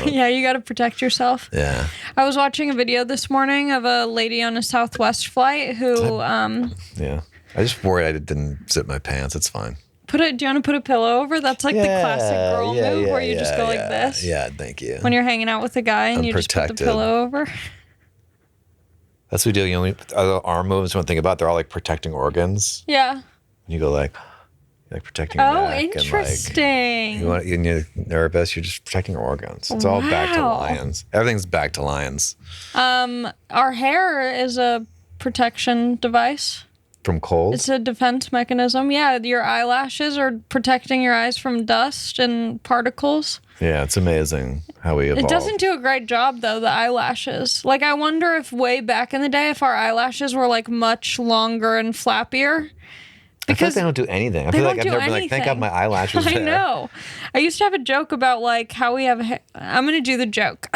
Yeah, you got to protect yourself. Yeah. I was watching a video this morning of a lady on a Southwest flight who... yeah. I just worried I didn't zip my pants. It's fine. Do you want to put a pillow over? That's like the classic girl move where you just go like this. Yeah, thank you. When you're hanging out with a guy and you just put the pillow over. That's what we do. You know, other arm moves, one thing about, they're all like protecting organs. Yeah. And you go like, you're like protecting your neck. Oh, interesting. And like, you're nervous, you're just protecting your organs. It's all back to lions. Everything's back to lions. Our hair is a protection device. From cold? It's a defense mechanism. Yeah, your eyelashes are protecting your eyes from dust and particles. Yeah, it's amazing how we evolved. It doesn't do a great job, though, the eyelashes. Like, I wonder if way back in the day, if our eyelashes were, like, much longer and flappier. Because I feel like they don't do anything. I feel like I've never been like, thank God my eyelashes are there. I know. I used to have a joke about, like, how we have... I'm going to do the joke.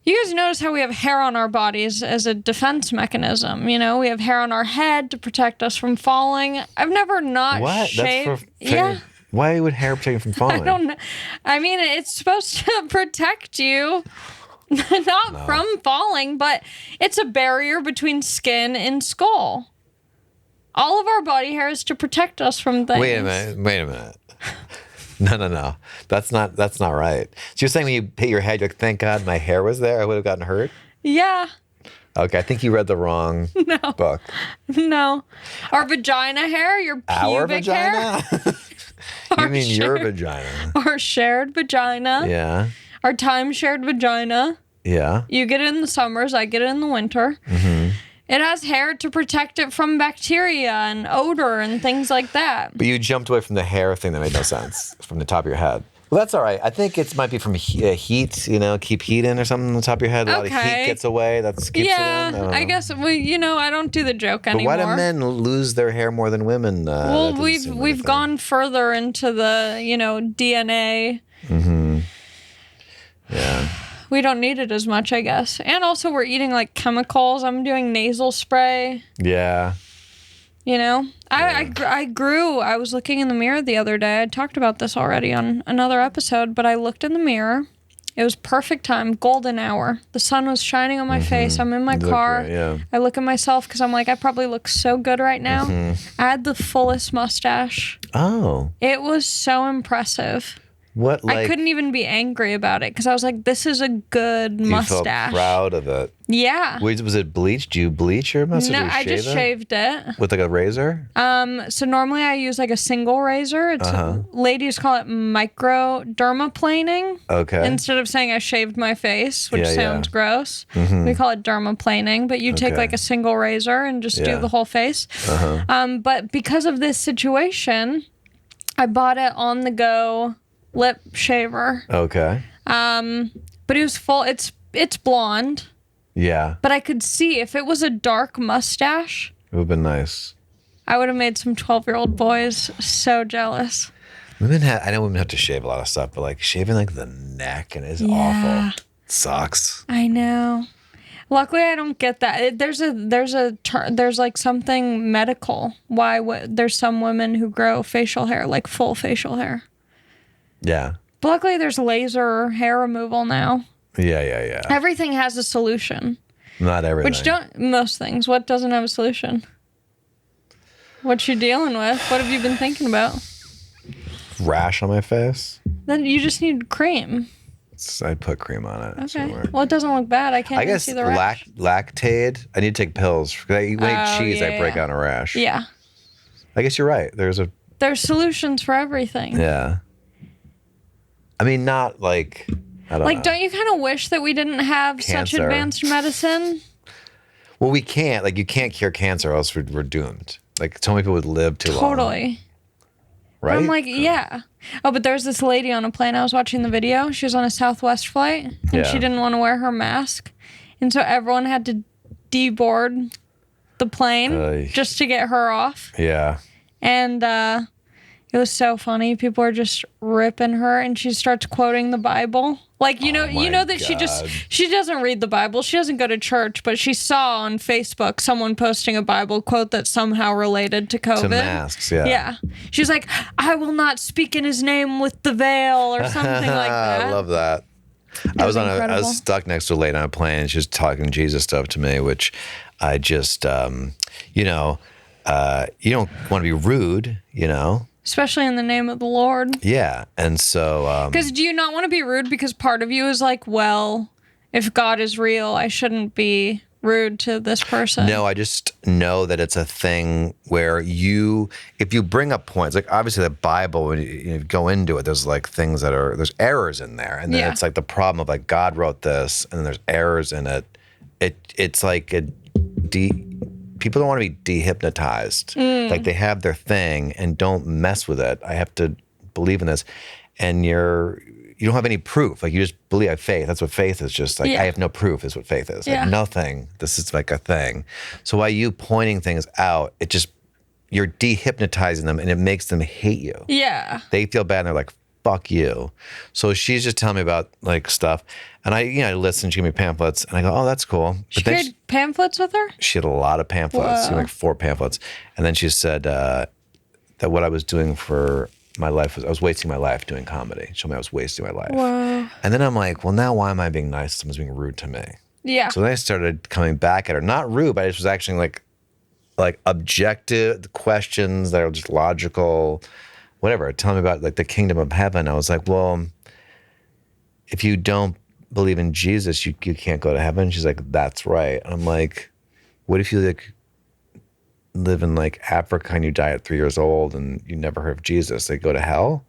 You guys notice how we have hair on our bodies as a defense mechanism. You know, we have hair on our head to protect us from falling. I've never not shaved. That's for yeah. Why would hair protect you from falling? I don't know. I mean, it's supposed to protect you, not from falling, but it's a barrier between skin and skull. All of our body hair is to protect us from things. Wait a minute. No. That's not right. So you're saying when you hit your head, you're like, thank God my hair was there, I would have gotten hurt? Yeah. Okay, I think you read the wrong book. No. Our vagina hair, your pubic Our vagina? hair. You mean your vagina. Our shared vagina. Yeah. Our time-shared vagina. Yeah. You get it in the summers, I get it in the winter. Mm-hmm. It has hair to protect it from bacteria and odor and things like that. But you jumped away from the hair thing that made no sense from the top of your head. Well, that's all right. I think it might be from heat, you know, keep heat in or something on the top of your head. A lot of heat gets away. That keeps it in. I guess, I don't do the joke anymore. But why do men lose their hair more than women? Well, we've gone further into the, DNA. Mm-hmm. Yeah. We don't need it as much, I guess. And also we're eating like chemicals. I'm doing nasal spray. Yeah. I grew. I was looking in the mirror the other day. I talked about this already on another episode, but I looked in the mirror. It was perfect time, golden hour. The sun was shining on my face. I'm in my car. Great, yeah. I look at myself because I'm like, I probably look so good right now. I had the fullest mustache. Oh. It was so impressive. What, I couldn't even be angry about it because I was like, this is a good mustache. You felt proud of it. Yeah. Was it bleached? Do you bleach your mustache? No, I just shaved it. With like a razor? So normally I use like a single razor. It's ladies call it microdermaplaning. Okay. Instead of saying I shaved my face, which sounds gross, we call it dermaplaning. But you take like a single razor and just do the whole face. But because of this situation, I bought it on the go lip shaver. Okay. But it was full. It's blonde. Yeah. But I could see if it was a dark mustache. It would have been nice. I would have made some 12-year-old boys so jealous. I know women have to shave a lot of stuff, but like shaving like the neck and is Yeah. awful. Sucks. I know. Luckily, I don't get that. There's like something medical. There's some women who grow facial hair, like full facial hair. Yeah. But luckily, there's laser hair removal now. Yeah. Everything has a solution. Not everything. Most things. What doesn't have a solution? What you dealing with? What have you been thinking about? Rash on my face. Then you just need cream. I put cream on it. Okay. Somewhere. Well, it doesn't look bad. I can't I even guess see the rash. lactate. I need to take pills. When I eat cheese, I break out a rash. Yeah. I guess you're right. There's solutions for everything. Yeah. I mean, not like, I don't know. Don't you kind of wish that we didn't have such Cancer. advanced medicine? Well, we can't. Like, you can't cure cancer, or else we're doomed. Like, so many people would live too long. Totally. Right? I'm like, yeah. Oh, but there's this lady on a plane. I was watching the video. She was on a Southwest flight, and she didn't want to wear her mask. And so everyone had to deboard the plane just to get her off. Yeah. And it was so funny. People are just ripping her, and she starts quoting the Bible. Like, you know that she doesn't read the Bible. She doesn't go to church, but she saw on Facebook someone posting a Bible quote that somehow related to COVID. To masks, yeah. Yeah. She was like, I will not speak in his name with the veil or something like that. I love that. I was stuck next to a lady on a plane, and she was talking Jesus stuff to me, which I just, you don't want to be rude, Especially in the name of the Lord. Yeah. And so... Because do you not want to be rude? Because part of you is like, well, if God is real, I shouldn't be rude to this person. No, I just know that it's a thing where if you bring up points, like obviously the Bible, when you go into it, there's like things there's errors in there. And then it's like the problem of like God wrote this and then there's errors in it. It's like people don't want to be dehypnotized. Like they have their thing and don't mess with it. I have to believe in this. And you don't have any proof. Like you just believe. I have faith. That's what faith is. Just like I have no proof is what faith is. Like nothing. This is like a thing. So by you pointing things out, you're dehypnotizing them and it makes them hate you. Yeah. They feel bad and they're like, fuck you. So she's just telling me about like stuff. And I listen, she gave me pamphlets and I go, oh, that's cool. She carried pamphlets with her? She had a lot of pamphlets, Whoa. like 4 pamphlets. And then she said that what I was doing for my life I was wasting my life doing comedy. She told me I was wasting my life. Whoa. And then I'm like, well, now why am I being nice? Someone's being rude to me. Yeah. So then I started coming back at her. Not rude, but I just was actually like objective questions that are just logical, whatever. Telling me about like the kingdom of heaven. I was like, well, if you don't believe in Jesus, you can't go to heaven. She's like, that's right. And I'm like, what if you like live in like Africa and you die at 3 years old and you never heard of Jesus? They go to hell?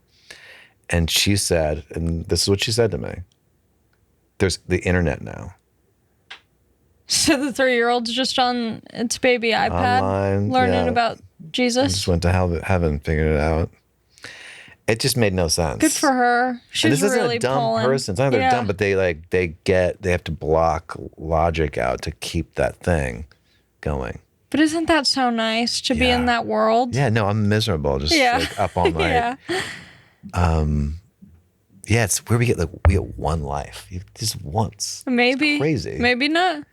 And she said, and this is what she said to me, there's the internet now. So the 3-year-old's just on its baby iPad Online, learning about I Jesus. just went to heaven, figured it out. It just made no sense. Good for her. She's And this isn't really a dumb pulling. person. It's not that they're dumb, but they have to block logic out to keep that thing going. But isn't that so nice to be in that world? Yeah, no, I'm miserable. Just like up all night. Yeah, it's where we get one life. Just once. Maybe. It's crazy. Maybe not.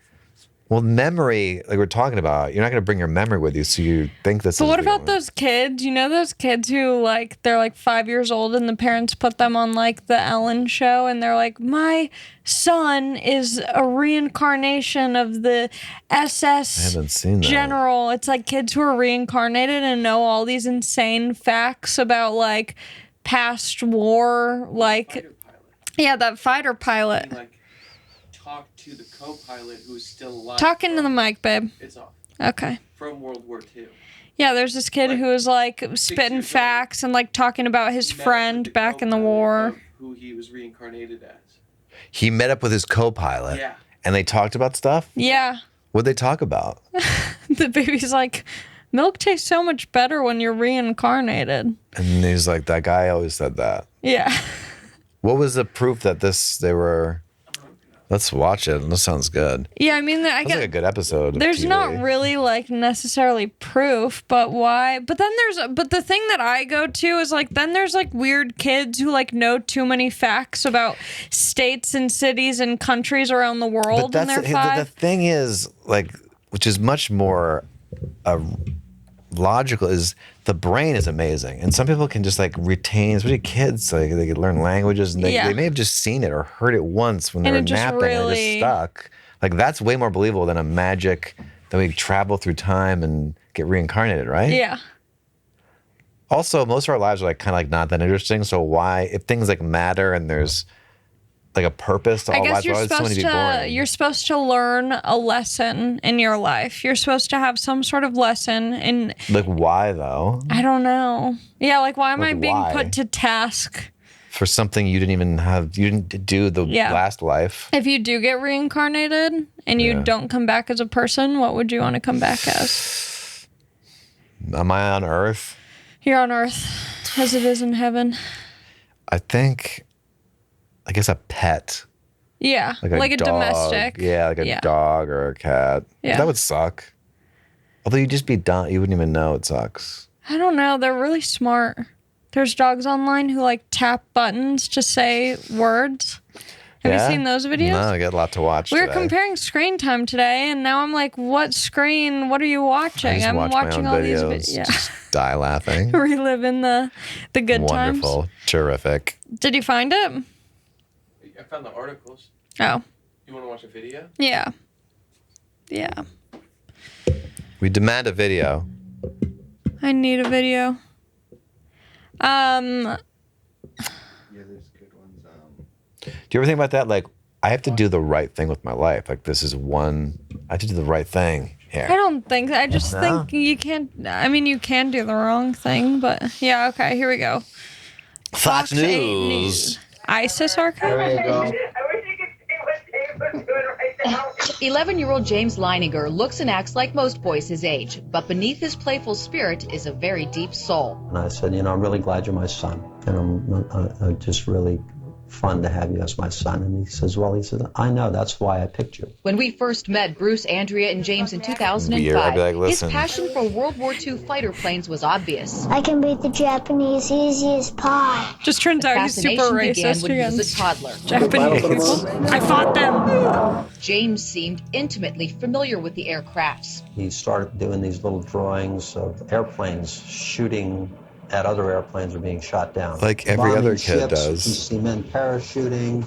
Well, memory, like we're talking about, you're not going to bring your memory with you, so you think this But is what the about only- those kids? You know those kids who like they're like 5 years old and the parents put them on like the Ellen show and they're like, my son is a reincarnation of the SS I haven't seen that. general. It's like kids who are reincarnated and know all these insane facts about like past war, like that fighter pilot. Like talk to the co-pilot who's still alive. Talk into the mic, babe. It's off. Okay. From World War II. Yeah, there's this kid who was like spitting years old. facts and like talking about his Met up friend with back in the co-pilot war. of Who he was reincarnated as. He met up with his co-pilot. Yeah. And they talked about stuff? Yeah. What'd they talk about? The baby's like, milk tastes so much better when you're reincarnated. And he's like, that guy always said that. Yeah. What was the proof that they were... Let's watch it. That sounds good. Yeah, I mean, That's like a good episode. There's of TV. not really like necessarily proof, but why? But then but the thing that I go to is like, then there's like weird kids who like know too many facts about states and cities and countries around the world. But And they're the five. thing is, like, which is much more logical, is the brain is amazing, and some people can just like retain, especially kids, like they can learn languages, and they may have just seen it or heard it once when they were napping, and it just stuck. Like that's way more believable than a magic that we travel through time and get reincarnated, right? Yeah. Also, most of our lives are like kind of like not that interesting. So why, if things like matter and there's like a purpose to all lives, why would so many be boring? You're supposed to learn a lesson in your life. You're supposed to have some sort of lesson in. Like why though? I don't know. Yeah, like why am I being why? put to task? For something you didn't even have, you didn't do the last life. If you do get reincarnated and you don't come back as a person, what would you want to come back as? Am I on Earth? You're on Earth, as it is in heaven. I think, I guess a pet. Yeah, Like a a dog. domestic. Yeah, like a dog or a cat. Yeah. That would suck. Although you'd just be done. You wouldn't even know it sucks. I don't know. They're really smart. There's dogs online who like tap buttons to say words. Have you seen those videos? No, I got a lot to watch We were today. comparing screen time today, and now I'm like, what screen? What are you watching? I'm watching all these videos. videos. Yeah. Just die laughing. Reliving the good times. Wonderful. Terrific. Did you find it? I found the articles. Oh. You want to watch a video? Yeah. Yeah. We demand a video. I need a video. Yeah, there's good ones. Do you ever think about that? Like, I have to do the right thing with my life. Like, this is one, I have to do the right thing here. I don't think, I just think you can't, I mean, you can do the wrong thing, but yeah, okay, here we go. Fox 8 News. ISIS archive? There you go. 11-year-old James Leininger looks and acts like most boys his age, but beneath his playful spirit is a very deep soul. And I said, I'm really glad you're my son. And I'm just really fun to have you as my son. And he says, I know, that's why I picked you. When we first met Bruce, Andrea, and James in 2005, Weird. I'd be like, his listen. passion for World War II fighter planes was obvious. I can beat the Japanese easy as pie. Just turns out he's super Fascination began racist when he was against a toddler. Japanese people. I fought them. James seemed intimately familiar with the aircrafts. He started doing these little drawings of airplanes shooting at other airplanes or being shot down. Like every Bombing other kid ships. does. You see men parachuting.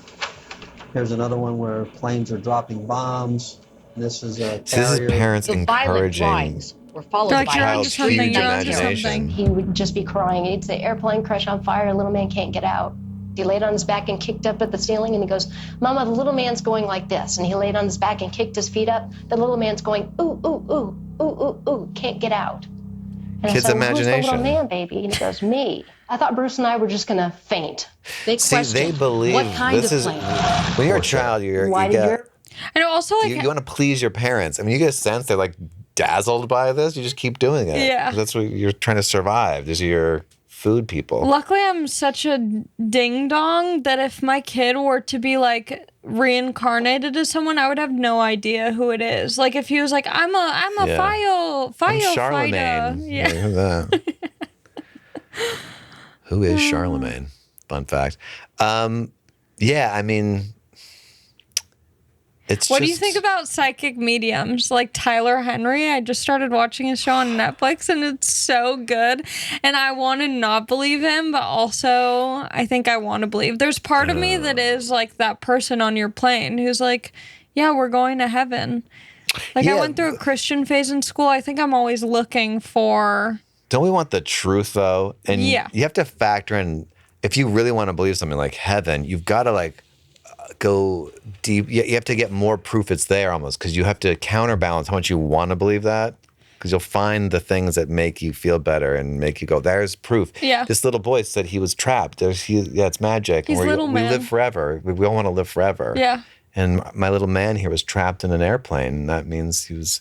Here's another one where planes are dropping bombs. This is a So this is carrier. parents The violent encouraging drawings were followed Like, by you're a onto child's something, huge you're onto imagination. something. He would just be crying. He'd say, airplane crash on fire, little man can't get out. He laid on his back and kicked up at the ceiling, and he goes, Mama, the little man's going like this. And he laid on his back and kicked his feet up. The little man's going, ooh, ooh, ooh, ooh, ooh, ooh, can't get out. And Kids' I said, well, who's the imagination. little man, baby? And he goes, me. I thought Bruce and I were just going to faint. Big See, question. they believe What kind this of is, plane? when you're a child, Why you did get, your And also, like, you want to please your parents. I mean, you get a sense they're like dazzled by this. You just keep doing it. Yeah. That's what you're trying to survive. These are your food people. luckily, I'm such a ding dong that if my kid were to be like reincarnated as someone, I would have no idea who it is. Like if he was like, I'm a Yeah. file I'm fighter. Charlemagne. Yeah. Who's that? Who is Charlemagne? Fun fact. Yeah, I mean, it's What do you just- think about psychic mediums like Tyler Henry? I just started watching his show on Netflix and it's so good. And I want to not believe him, but also I think I want to believe. There's part of me that is like that person on your plane who's like, yeah, we're going to heaven. Like I Yeah. went through a Christian phase in school. I think I'm always looking for. Don't we want the truth though? And Yeah. you have to factor in, if you really want to believe something like heaven, you've got to like go deep. You have to get more proof it's there almost, because you have to counterbalance how much you want to believe that, because you'll find the things that make you feel better and make you go, there's proof. Yeah. This little boy said he was trapped. It's magic. He's little we man. live forever. We all want to live forever. Yeah. And my little man here was trapped in an airplane. And that means he was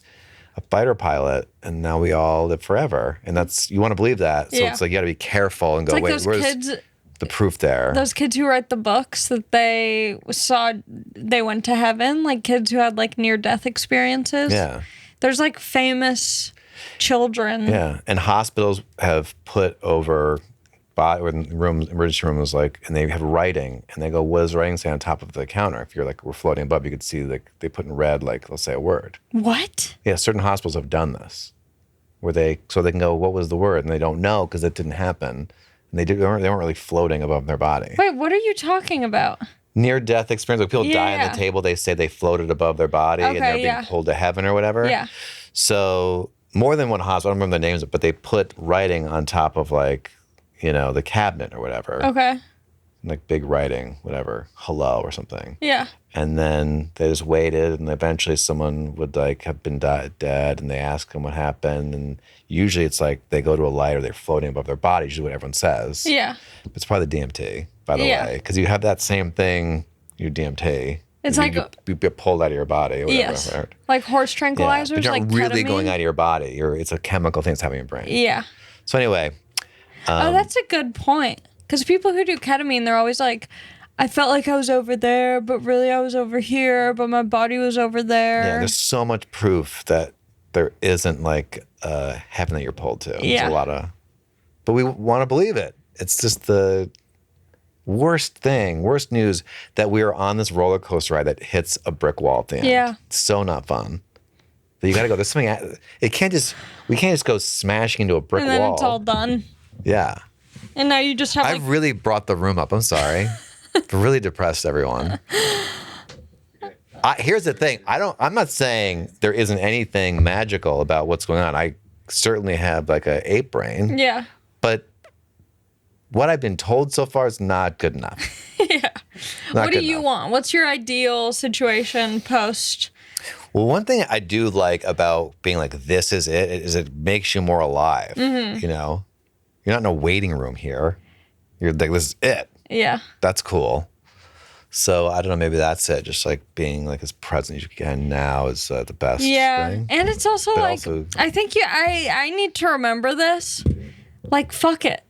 a fighter pilot, and now we all live forever. And that's, you want to believe that. So Yeah. it's like you got to be careful and It's go, like wait, those where's kids the proof there. Those kids who write the books that they went to heaven, like kids who had like near-death experiences. Yeah. There's like famous children. Yeah, and hospitals have put over emergency rooms, like, and they have writing, and they go, what does writing say on top of the counter? If you're like, we're floating above, you could see like they put in red, like, let's say a word. What? Yeah, certain hospitals have done this, where they can go, what was the word? And they don't know because it didn't happen. And they weren't really floating above their body. Wait, what are you talking about? Near-death experience. When people die on Yeah. the table, they say they floated above their body and they're being pulled to heaven or whatever. Yeah. So more than one hospital, I don't remember the names, but they put writing on top of like, the cabinet or whatever. Okay. Like big writing, whatever, hello or something. Yeah. And then they just waited, and eventually someone would like have been dead, and they ask them what happened, and usually it's like they go to a light or they're floating above their body, usually what everyone says. Yeah. It's probably the DMT, by the Yeah. way, because you have that same thing, your DMT. It's you get pulled out of your body or whatever. Yes. Right? Like horse Yeah. tranquilizers, But you're like not really ketamine. going out of your body. It's a chemical thing that's happening in your brain. Yeah. So anyway. Oh, that's a good point. Because people who do ketamine, they're always like, I felt like I was over there, but really I was over here, but my body was over there. Yeah, there's so much proof that there isn't like heaven that you're pulled to. Yeah. There's a lot of, but we want to believe it. It's just the worst news that we are on this roller coaster ride that hits a brick wall at the end. Yeah. It's so not fun. But you got to go. There's something. We can't just go smashing into a brick And then wall. it's all done. Yeah. And now you just have like... I really brought the room up. I'm sorry. Really depressed everyone. Here's the thing. I'm not saying there isn't anything magical about what's going on. I certainly have like a ape brain. Yeah. But what I've been told so far is not good enough. Yeah. What do you want? What's your ideal situation post? Well, one thing I do like about being like, this is it, is it makes you more alive. Mm-hmm. You know? You're not in a waiting room here. You're like, this is it. Yeah. That's cool. So I don't know, maybe that's it. Just like being like as present as you can now is the best Yeah. thing. And it's also But like, also- I think I need to remember this. Like, fuck it.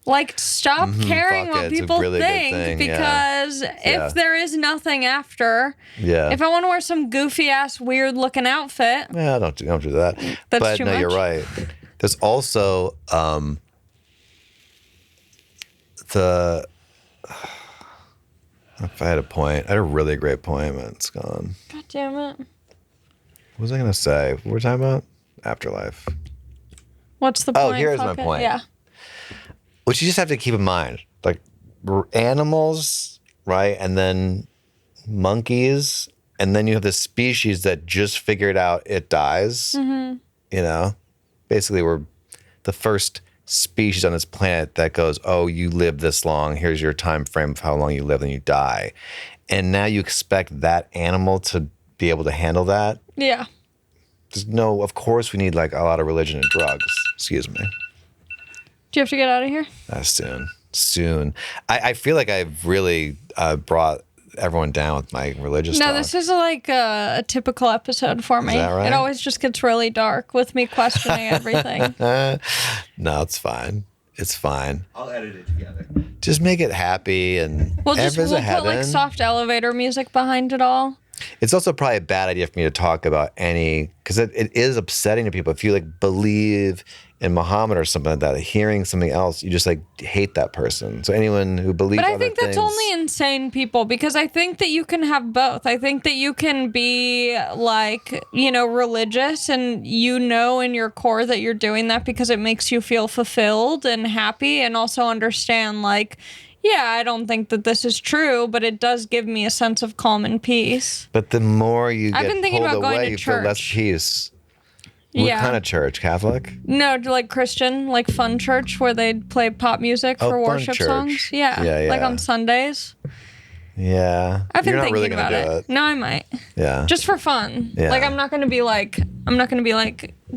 Like, stop caring fuck what it. It's a people really good think thing, yeah. because Yeah. if there is nothing after, Yeah. if I want to wear some goofy ass weird looking outfit, Yeah, don't do that. That's but too no, you're much? right. There's also if I had a point, I had a really great point, but it's gone. God damn it. What was I gonna say? What were we talking about? Afterlife. What's the point? Oh, here's Fuck my it. point. Yeah. Which you just have to keep in mind. Like animals, right? And then monkeys, and then you have the species that just figured out it dies. Mm-hmm. You know? Basically, we're the first species on this planet that goes, oh, you live this long. Here's your time frame of how long you live, and you die. And now you expect that animal to be able to handle that. Yeah. There's no, of course, we need like a lot of religion and drugs. Excuse me. Do you have to get out of here? Soon. I feel like I've really brought everyone down with my religious No, talk. this is like a typical episode for me. that right? It always just gets really dark with me questioning everything. No, it's fine. It's fine. I'll edit it together. Just make it happy and We'll everyone's a put like heaven. soft elevator music behind it all. It's also probably a bad idea for me to talk about any, because it is upsetting to people. If you like believe in Muhammad or something like that, hearing something else, you just like hate that person. So anyone who believes But I other think that's things- only insane people because I think that you can have both. I think that you can be like, religious and in your core that you're doing that because it makes you feel fulfilled and happy and also understand like, yeah, I don't think that this is true, but it does give me a sense of calm and peace. But the more you I've get been thinking pulled about going away, to you feel less church. peace. What Yeah. kind of church? Catholic? No, like Christian, like fun church where they play pop music for fun worship church. songs. Yeah. Yeah, Like yeah. on Sundays. Yeah. I've been You're not thinking really about gonna do it. No, I might. Yeah. Just for fun. Yeah. Like I'm not gonna be like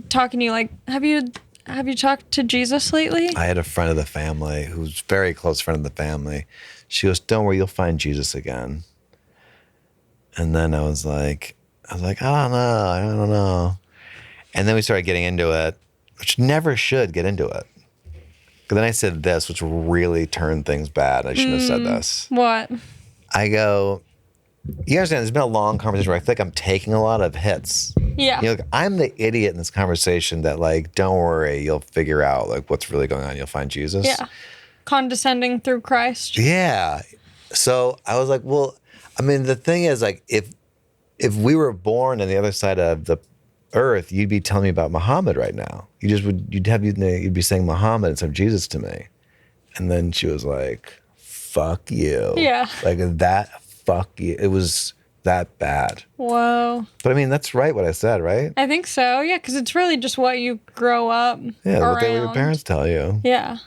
talking to you like, have you talked to Jesus lately? I had a friend of the family who's a very close friend of the family. She goes, don't worry, you'll find Jesus again. And then I was like, I don't know. And then we started getting into it, which never should get into it. But then I said this, which really turned things bad. I shouldn't have said this. What? I go, you understand, there's been a long conversation where I feel like I'm taking a lot of hits. Yeah. You know, like, I'm the idiot in this conversation that, like, don't worry, you'll figure out, like, what's really going on. You'll find Jesus. Yeah. Condescending through Christ. Yeah. So I was like, well, I mean, the thing is, like, if we were born on the other side of the earth, you'd be telling me about Muhammad right now. You'd be saying Muhammad instead of Jesus to me. And then she was like, fuck you. Yeah. Like that, fuck you. It was that bad. Whoa. But I mean, that's right what I said, right? I think so. Yeah, because it's really just what you grow up Yeah, around. what your parents tell you. Yeah.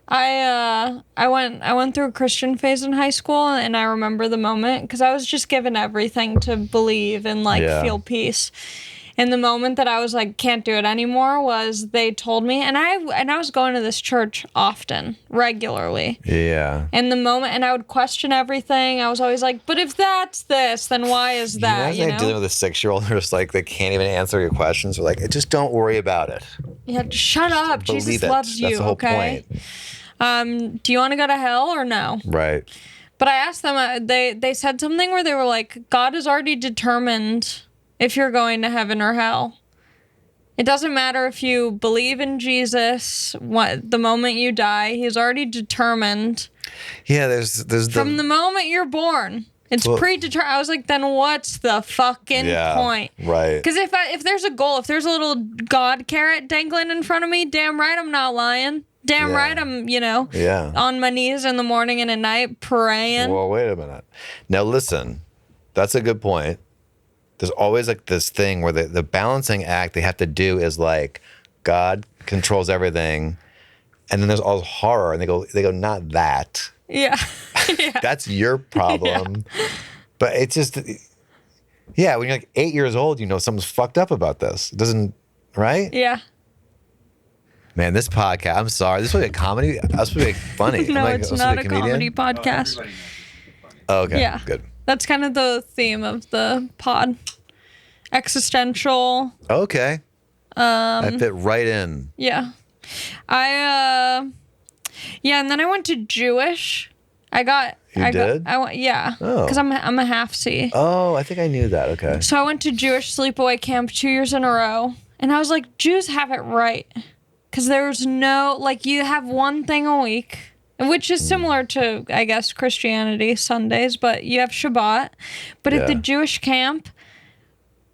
I went through a Christian phase in high school, and I remember the moment because I was just given everything to believe and feel peace. And the moment that I was like, can't do it anymore, was they told me, and I was going to this church often, regularly. Yeah. And the moment, and I would question everything. I was always like, but if that's this, then why is that? You know? Dealing with a 6-year-old, they're just like, they can't even answer your questions. They're like, just don't worry about it. Yeah, just shut up. Jesus loves you. That's the whole okay. Point. Do you want to go to hell or no? Right. But I asked them. They said something where they were like, God has already determined if you're going to heaven or hell. It doesn't matter if you believe in Jesus. The moment you die, He's already determined. Yeah, there's from the moment you're born. It's predetermined. I was like, then what's the fucking point? Right. Because if there's a goal, if there's a little God carrot dangling in front of me, damn right I'm not lying. Damn right I'm, on my knees in the morning and at night praying. Well, wait a minute. Now listen, that's a good point. There's always like this thing where the balancing act they have to do is like God controls everything, and then there's all horror, and they go not that. Yeah. That's your problem. Yeah. But it's just, when you're like 8 years old, something's fucked up about this. It doesn't, right? Yeah. Man, this podcast, I'm sorry. This was a comedy. I was supposed to be funny. No, it's not a comedy podcast. Oh, okay. Yeah. Good. That's kind of the theme of the pod. Existential. Okay. I fit right in. Yeah. And then I went to Jewish. You did? Because I'm a half C. Oh, I think I knew that. Okay. So I went to Jewish sleepaway camp 2 years in a row, and I was like, Jews have it right, because there's no you have one thing a week, which is similar to, I guess, Christianity, Sundays, but you have Shabbat. But at the Jewish camp,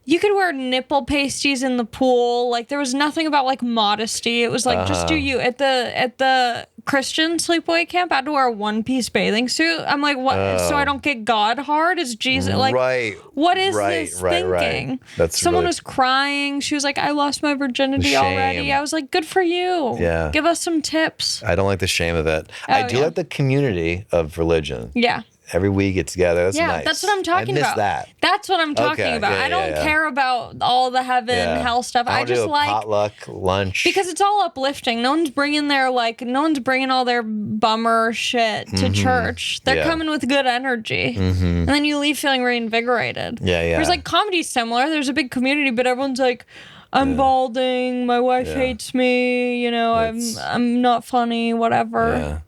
you could wear nipple pasties in the pool. There was nothing about modesty. It was just do you. At the Christian sleepaway camp, I had to wear a one-piece bathing suit. I'm like, what? So I don't get God hard? Is Jesus right? What is this thinking? Right. That's someone was crying. She was like, I lost my virginity already. I was like, good for you. Yeah. Give us some tips. I don't like the shame of it. I do like the community of religion. Yeah. Every week get together. That's nice. That's what I'm talking about. I miss that. That's what I'm talking about. I don't care about all the heaven, hell stuff. I just like potluck lunch because it's all uplifting. No one's bringing all their bummer shit to church. They're coming with good energy, and then you leave feeling reinvigorated. Yeah. Whereas comedy's similar. There's a big community, but everyone's like, I'm balding. My wife hates me. I'm not funny. Whatever. Yeah.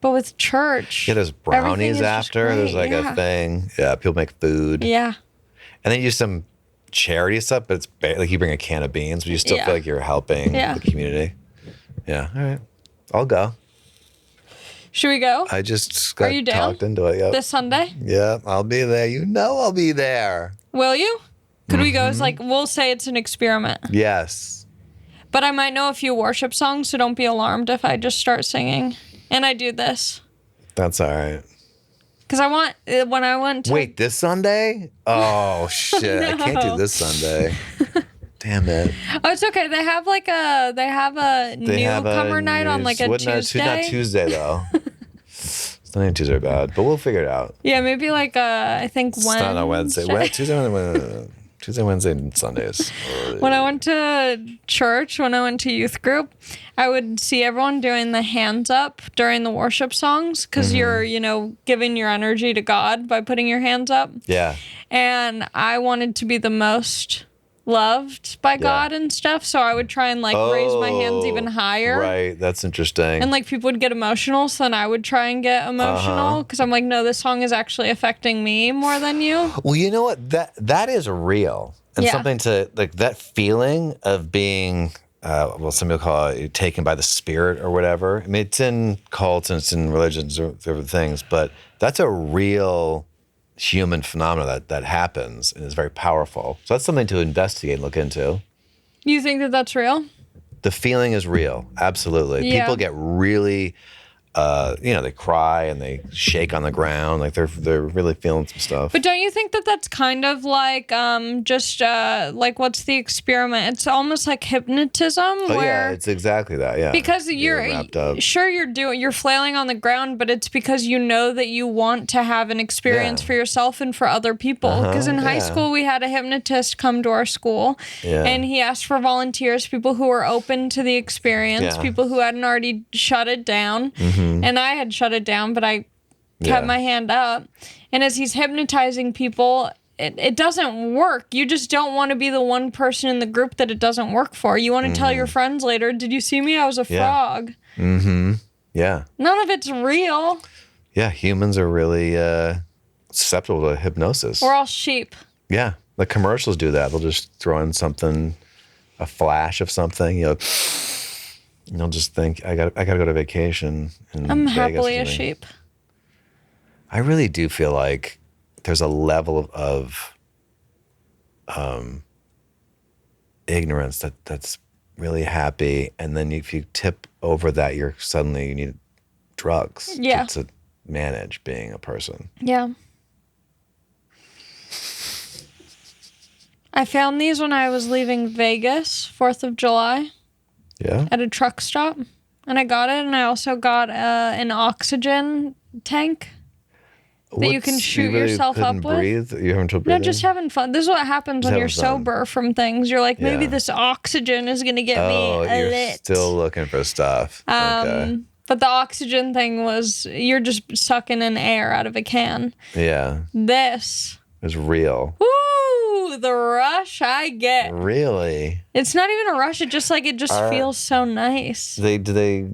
But with church, there's brownies after. There's a thing. Yeah, people make food. Yeah. And then you do some charity stuff, but it's you bring a can of beans, but you still feel like you're helping the community. Yeah. All right. I'll go. Should we go? I just got Are you down? talked into it. Yep. This Sunday? Yeah, I'll be there. I'll be there. Will you? Could we go as we'll say it's an experiment. Yes. But I might know a few worship songs, so don't be alarmed if I just start singing. And I do this. That's all right. Because when I went to... Wait, this Sunday? Oh, shit. No. I can't do this Sunday. Damn it. Oh, it's okay. They have a newcomer night on a Tuesday. It's not Tuesday, though. Sunday and Tuesday are bad, but we'll figure it out. Yeah, maybe I think Wednesday. It's not on Wednesday. Tuesday, Wednesday, and Sundays. When I went to church, when I went to youth group, I would see everyone doing the hands up during the worship songs because you're, giving your energy to God by putting your hands up. Yeah. And I wanted to be the most loved by God and stuff. So I would try and like raise my hands even higher. Right. That's interesting. And like people would get emotional, so then I would try and get emotional because I'm like, no, this song is actually affecting me more than you. Well, you know what? That is real. And something to like that feeling of being, well, some people call it taken by the spirit or whatever. I mean, it's in cults and it's in religions or different things, but that's a real human phenomenon that happens and is very powerful. So that's something to investigate and look into. You think that that's real? The feeling is real. Absolutely. Yeah. People get really, they cry and they shake on the ground. Like they're really feeling some stuff. But don't you think that that's kind of like like what's the experiment? It's almost like hypnotism. Yeah, it's exactly that. Yeah, because you're wrapped up. Sure you're flailing on the ground, but it's because you know that you want to have an experience for yourself and for other people. Because in high school we had a hypnotist come to our school, and he asked for volunteers, people who were open to the experience, people who hadn't already shut it down. And I had shut it down, but I kept my hand up. And as he's hypnotizing people, it doesn't work. You just don't want to be the one person in the group that it doesn't work for. You want to tell your friends later, did you see me? I was a frog. Yeah. None of it's real. Yeah, humans are really susceptible to hypnosis. We're all sheep. Yeah, the commercials do that. They'll just throw in something, a flash of something, you'll just think, I got to go to vacation. I'm happily a sheep. I really do feel like there's a level of ignorance that's really happy, and then if you tip over that, you need drugs to manage being a person. Yeah. I found these when I was leaving Vegas, 4th of July. Yeah. At a truck stop, and I got it, and I also got an oxygen tank that you can shoot yourself up with. Breathe? You having trouble breathing? No, just having fun. This is what happens when you're sober from things. You're like, maybe this oxygen is gonna get me you're lit. Still looking for stuff. Okay. But the oxygen thing was you're just sucking in air out of a can. Yeah. This is real. Woo! The rush I get. Really? It's not even a rush. It just feels so nice. Do they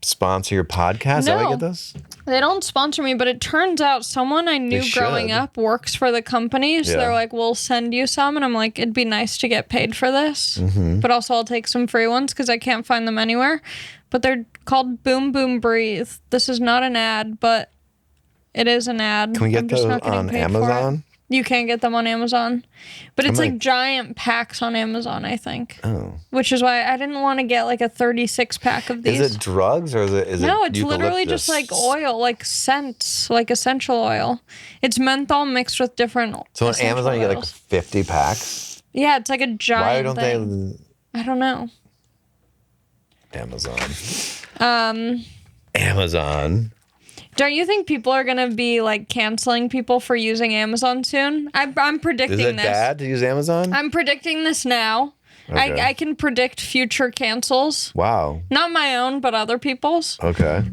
sponsor your podcast? Is that how I get this? They don't sponsor me, but it turns out someone I knew growing up works for the company. So they're like, we'll send you some. And I'm like, it'd be nice to get paid for this. But also I'll take some free ones because I can't find them anywhere. But they're called Boom Boom Breathe. This is not an ad, but it is an ad. Can we get those on Amazon? You can get them on Amazon. But it's like giant packs on Amazon, I think. Oh. Which is why I didn't want to get like a 36 pack of these. Is it drugs or is it No, it's literally just like oil, like scents, like essential oil. It's menthol mixed with different So on Amazon you get like 50 packs? Yeah, it's like a giant Why don't thing. I don't know. Amazon. Don't you think people are going to be like canceling people for using Amazon soon? I'm predicting this. Is it bad to use Amazon? I'm predicting this now. Okay. I can predict future cancels. Wow. Not my own, but other people's. Okay.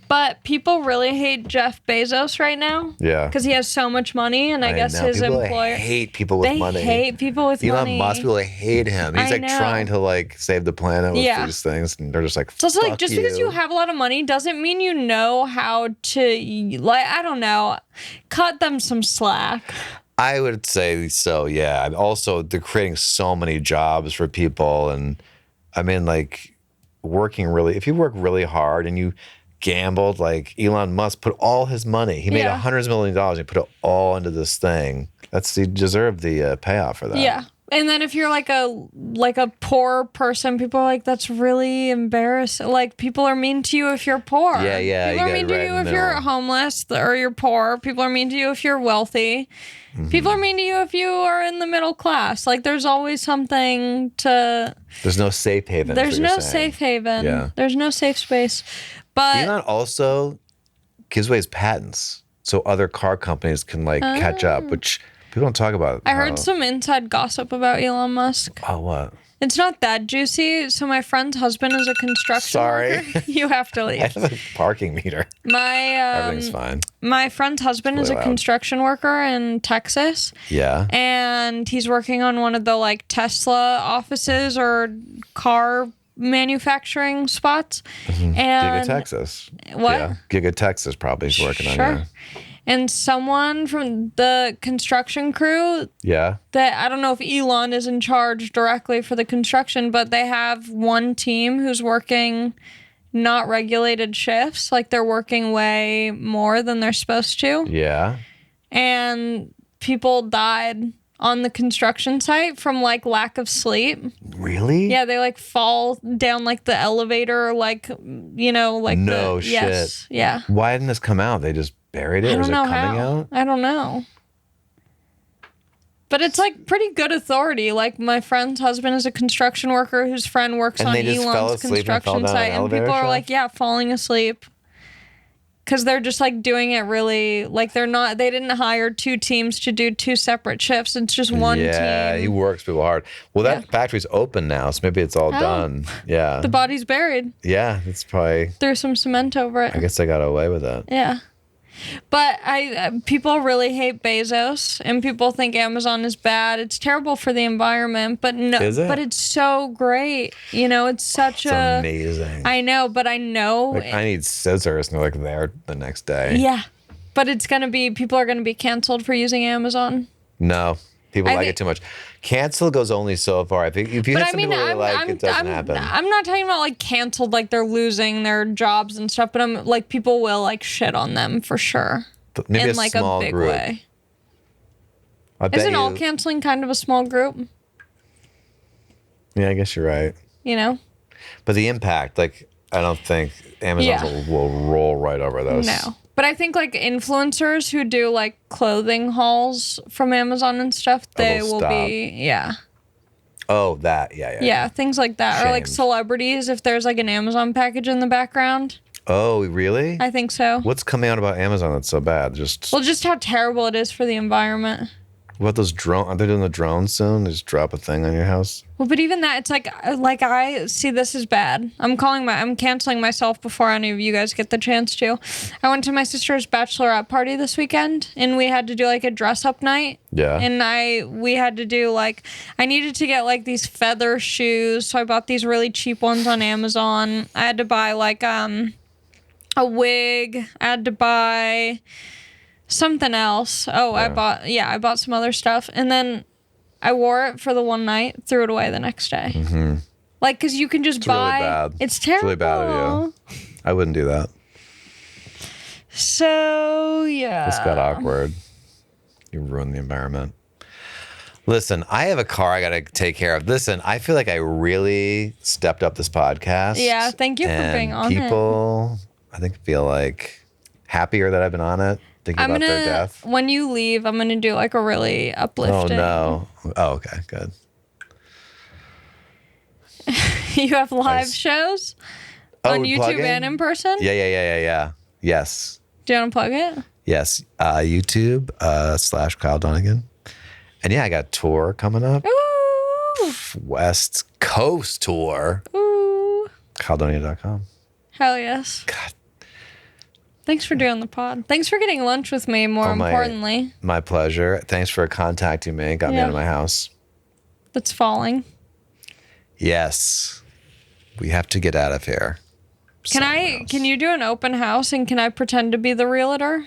But people really hate Jeff Bezos right now. Yeah. Because he has so much money, and I guess his employer. Hate people with money. They hate people with money. Elon Musk, people hate him. He's trying to like save the planet with these things, and they're just like. So it's like just because you have a lot of money doesn't mean you know how to I don't know, cut them some slack. I would say so. Yeah. Also, they're creating so many jobs for people, and I mean, like if you work really hard and you gambled, like Elon Musk put all his money. He made hundreds of millions of dollars. He put it all into this thing. He deserved the payoff for that. Yeah. And then if you're like a poor person, people are like, that's really embarrassing. Like people are mean to you if you're poor. Yeah. People are mean to you if you're homeless or you're poor. People are mean to you if you're wealthy. People are mean to you if you are in the middle class. Like there's always something to. There's no safe haven. There's no safe haven. Yeah. There's no safe space. But Elon also gives away his patents so other car companies can like catch up, which People don't talk about. I heard some inside gossip about Elon Musk. Oh, what? It's not that juicy. So my friend's husband is a construction worker. You have to I leave. have a parking meter. Everything's fine. My friend's husband is a loud. construction worker in Texas. Yeah. And he's working on one of the like Tesla offices or car manufacturing spots. And Giga Texas. What? Yeah. Giga Texas probably is working on Sure. it. And someone from the construction crew Yeah. that I don't know if Elon is in charge directly for the construction, but they have one team who's working not regulated shifts. Like they're working way more than they're supposed to. Yeah. And people died on the construction site from like lack of sleep. Really? Yeah, they like fall down like the elevator, like, you know, like No the, shit. Yes, yeah. Why didn't this come out? They just buried it? I Or is don't it know coming how. out? I don't know. But it's like pretty good authority. Like my friend's husband is a construction worker whose friend works And on they just fell Elon's asleep and fell construction down an site, and elevator people are shaft? like, yeah, falling asleep. Because they're just like doing it really like they didn't hire two teams to do two separate shifts. It's just one Yeah, he team. works people hard. Well, that Yeah. factory's open now, so maybe it's all done. Yeah. The body's buried. Yeah, it's probably. Threw some cement over it. I guess they got away with it. Yeah. But people really hate Bezos, and people think Amazon is bad. It's terrible for the environment, but no, Is it? but it's so great. You know, it's such It's a. amazing. I know, but I know. Like, I need scissors, and they're like there the next day. Yeah, but it's gonna be people are gonna be canceled for using Amazon. No, people I like think- it too much. Cancel goes only so far. I think if you But hit I something mean, really like, it doesn't happen. I'm not talking about like canceled, like they're losing their jobs and stuff. But I'm like people will like shit on them for sure. But maybe in a like small a big group. way. I bet Isn't you, all canceling kind of a small group? Yeah, I guess you're right. You know. But the impact, like, I don't think Amazon Yeah. will roll right over those. No. But I think like influencers who do like clothing hauls from Amazon and stuff, they they'll will stop. be Oh, that. Yeah. yeah, things like that. Or like Shamed. celebrities if there's like an Amazon package in the background. Oh, really? I think so. What's coming out about Amazon that's so bad? Just Well, just how terrible it is for the environment. what about those drones? Are they doing the drones soon? They just drop a thing on your house? Well, but even that, it's like I see this as bad. I'm canceling myself before any of you guys get the chance to. I went to my sister's bachelorette party this weekend, and we had to do like a dress up night. Yeah. And we had to do like, I needed to get like these feather shoes, so I bought these really cheap ones on Amazon. I had to buy like a wig. I had to buy something else. Oh, Yeah. I bought some other stuff, and then I wore it for the one night, threw it away the next day. Mm-hmm. Like, cause you can just It's really buy. bad. It's terrible. It's really bad of you. I wouldn't do that. So yeah. This got awkward. You ruined the environment. Listen, I have a car I got to take care of. Listen, I feel like I really stepped up this podcast. Yeah, thank you for and being on it. people, I think, feel like happier that I've been on it, thinking about their death. When you leave, I'm gonna do like a really Oh, uplifting. no. Oh, okay, good. You have live Nice. shows Oh, on we YouTube plugging? and in person. Yeah. Yes. Do you want to plug it? Yes. YouTube / Kyle Dunnigan. And yeah, I got a tour coming up. Ooh, West Coast tour. ooh, KyleDunnigan.com. hell yes. God, Thanks for doing the pod. Thanks for getting lunch with me. More Oh, my- importantly, my pleasure. Thanks for contacting me. Got me Yeah. out of my house. that's falling. Yes. We have to get out of here. Can you do an open house and can I pretend to be the realtor?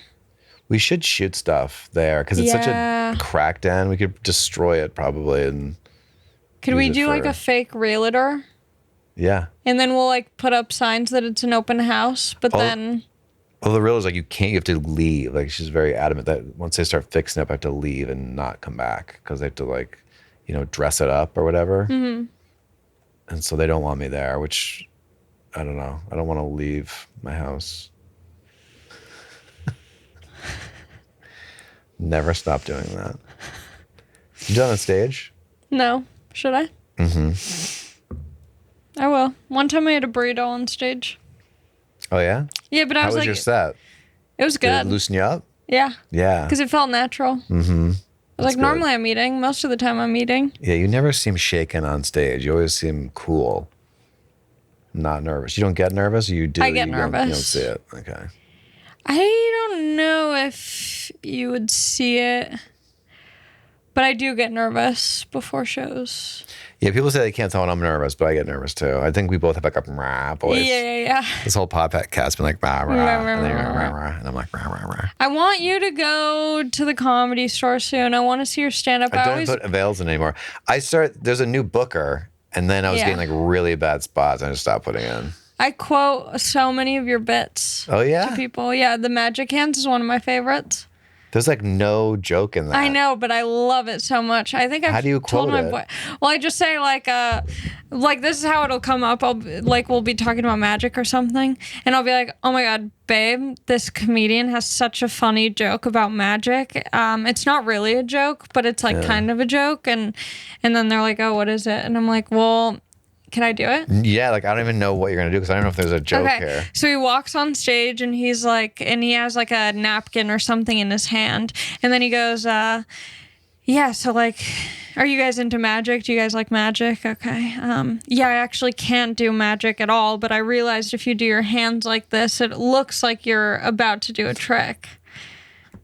We should shoot stuff there because it's such Yeah. a cracked end. We could destroy it probably. And Could we Use it do like for- a fake realtor? yeah. And then we'll like put up signs that it's an open house, but Oh. then Well, the realtor's like, you have to leave. Like, she's very adamant that once they start fixing up, I have to leave and not come back because they have to, like, dress it up or whatever. Mm-hmm. And so they don't want me there, which I don't know. I don't want to leave my house. Never stop doing that. You done on stage? no. Should I? Mm-hmm. I will. One time I had a burrito on stage. Oh, yeah? Yeah, but I How was was like, your set? it was Did it good. loosen you up? Yeah, Yeah. because it felt natural. Like, good. normally I'm eating. Most of the time I'm eating. Yeah, you never seem shaken on stage. You always seem cool. Not nervous. You don't get nervous? You do? I get you nervous. You don't see it. Okay. I don't know if you would see it, but I do get nervous before shows. Yeah, people say they can't tell when I'm nervous, but I get nervous too. I think we both have like a rah voice. Yeah. This whole podcast's been like rah, rah, and then you're like, rah, rah, and I'm like rah, rah, rah. I want you to go to the comedy store soon. I want to see your stand-up. I don't put avails in anymore. There's a new booker, and then I was getting like really bad spots, and I just stopped putting in. I quote so many of your bits. Oh, yeah? To people. Yeah, the magic hands is one of my favorites. There's like no joke in that. I know, but I love it so much. I think How do you told quote my it? boy. Well, I just say like this is how it'll come up. We'll be talking about magic or something, and I'll be like, "Oh my god, babe, this comedian has such a funny joke about magic. It's not really a joke, but it's like kind of a joke." And then they're like, "Oh, what is it?" And I'm like, "Well, can I do it?" Yeah, like I don't even know what you're gonna do because I don't know if there's a joke here. So he walks on stage and he's like, and he has like a napkin or something in his hand. And then he goes, yeah, so like, are you guys into magic? Do you guys like magic? Okay. Yeah, I actually can't do magic at all, but I realized if you do your hands like this, it looks like you're about to do a trick.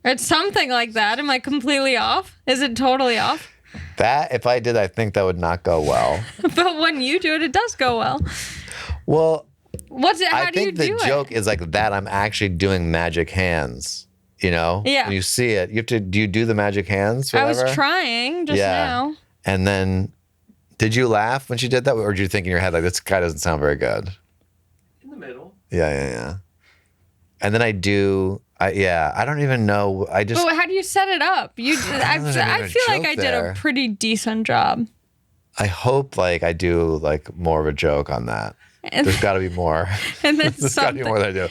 It's something like that. Am I completely off? Is it totally off? That, if I did, I think that would not go well. But when you do it, it does go well. Well, How I do you think do the it? joke is like that I'm actually doing magic hands, you know? Yeah. When you see it, do you do the magic hands? I was whatever? trying just now. And then, did you laugh when she did that? Or did you think in your head, like, this guy doesn't sound very good? In the middle. Yeah. And then I don't even know. But how do you set it up? I feel like I did a pretty decent job. I hope like I do like more of a joke on that. There's got to be more. And then There's got to be more that I do.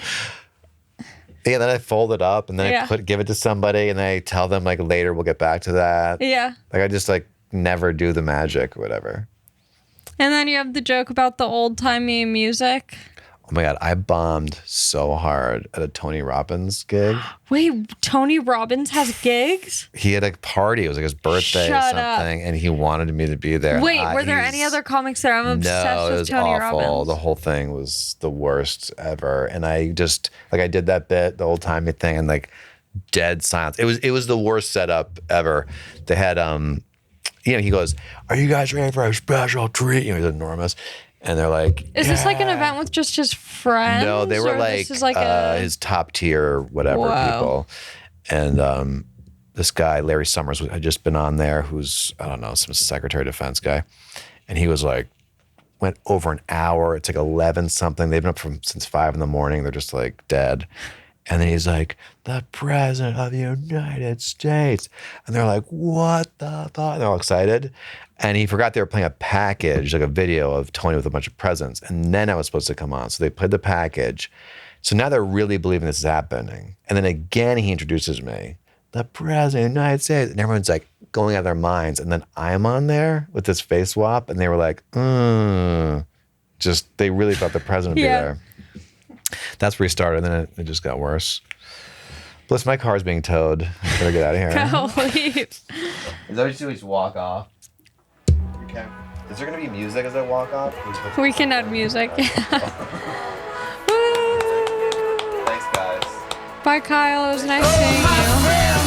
Yeah, then I fold it up and then I give it to somebody and I tell them like later we'll get back to that. Yeah. Like I just like never do the magic or whatever. And then you have the joke about the old-timey music. Oh my God, I bombed so hard at a Tony Robbins gig. Wait, Tony Robbins has gigs? He had a party. It was like his birthday or something, and he wanted me to be there. Wait, were there any other comics there? I'm obsessed with Tony awful. Robbins. The whole thing was the worst ever. And I just I did that bit, the old timey thing, and like dead silence. It was the worst setup ever. They had he goes, "Are you guys ready for a special treat?" He's enormous. And they're like, is this like an event with just his friends? No, they were like, his top tier whatever people. And this guy, Larry Summers, had just been on there, who's, I don't know, some Secretary of Defense guy. And he was like, went over an hour. It's like 11 something. They've been up since 5 in the morning. They're just like dead. And then he's like, "The President of the United States." And they're like, "What the fuck?" And they're all excited. And he forgot they were playing a package, like a video of Tony with a bunch of presents. And then I was supposed to come on. So they played the package. So now they're really believing this is happening. And then again, he introduces me, "The President of the United States." And everyone's like going out of their minds. And then I'm on there with this face swap. And they were like, just, they really thought the president would be there. That's where he started, and then it just got worse. Plus, my car's being towed. I better get out of here. Go leave. Is that what you do? Just walk off? Okay. Is there going to be music as I walk off? We can add music. Thanks, guys. Bye, Kyle. It was nice seeing you.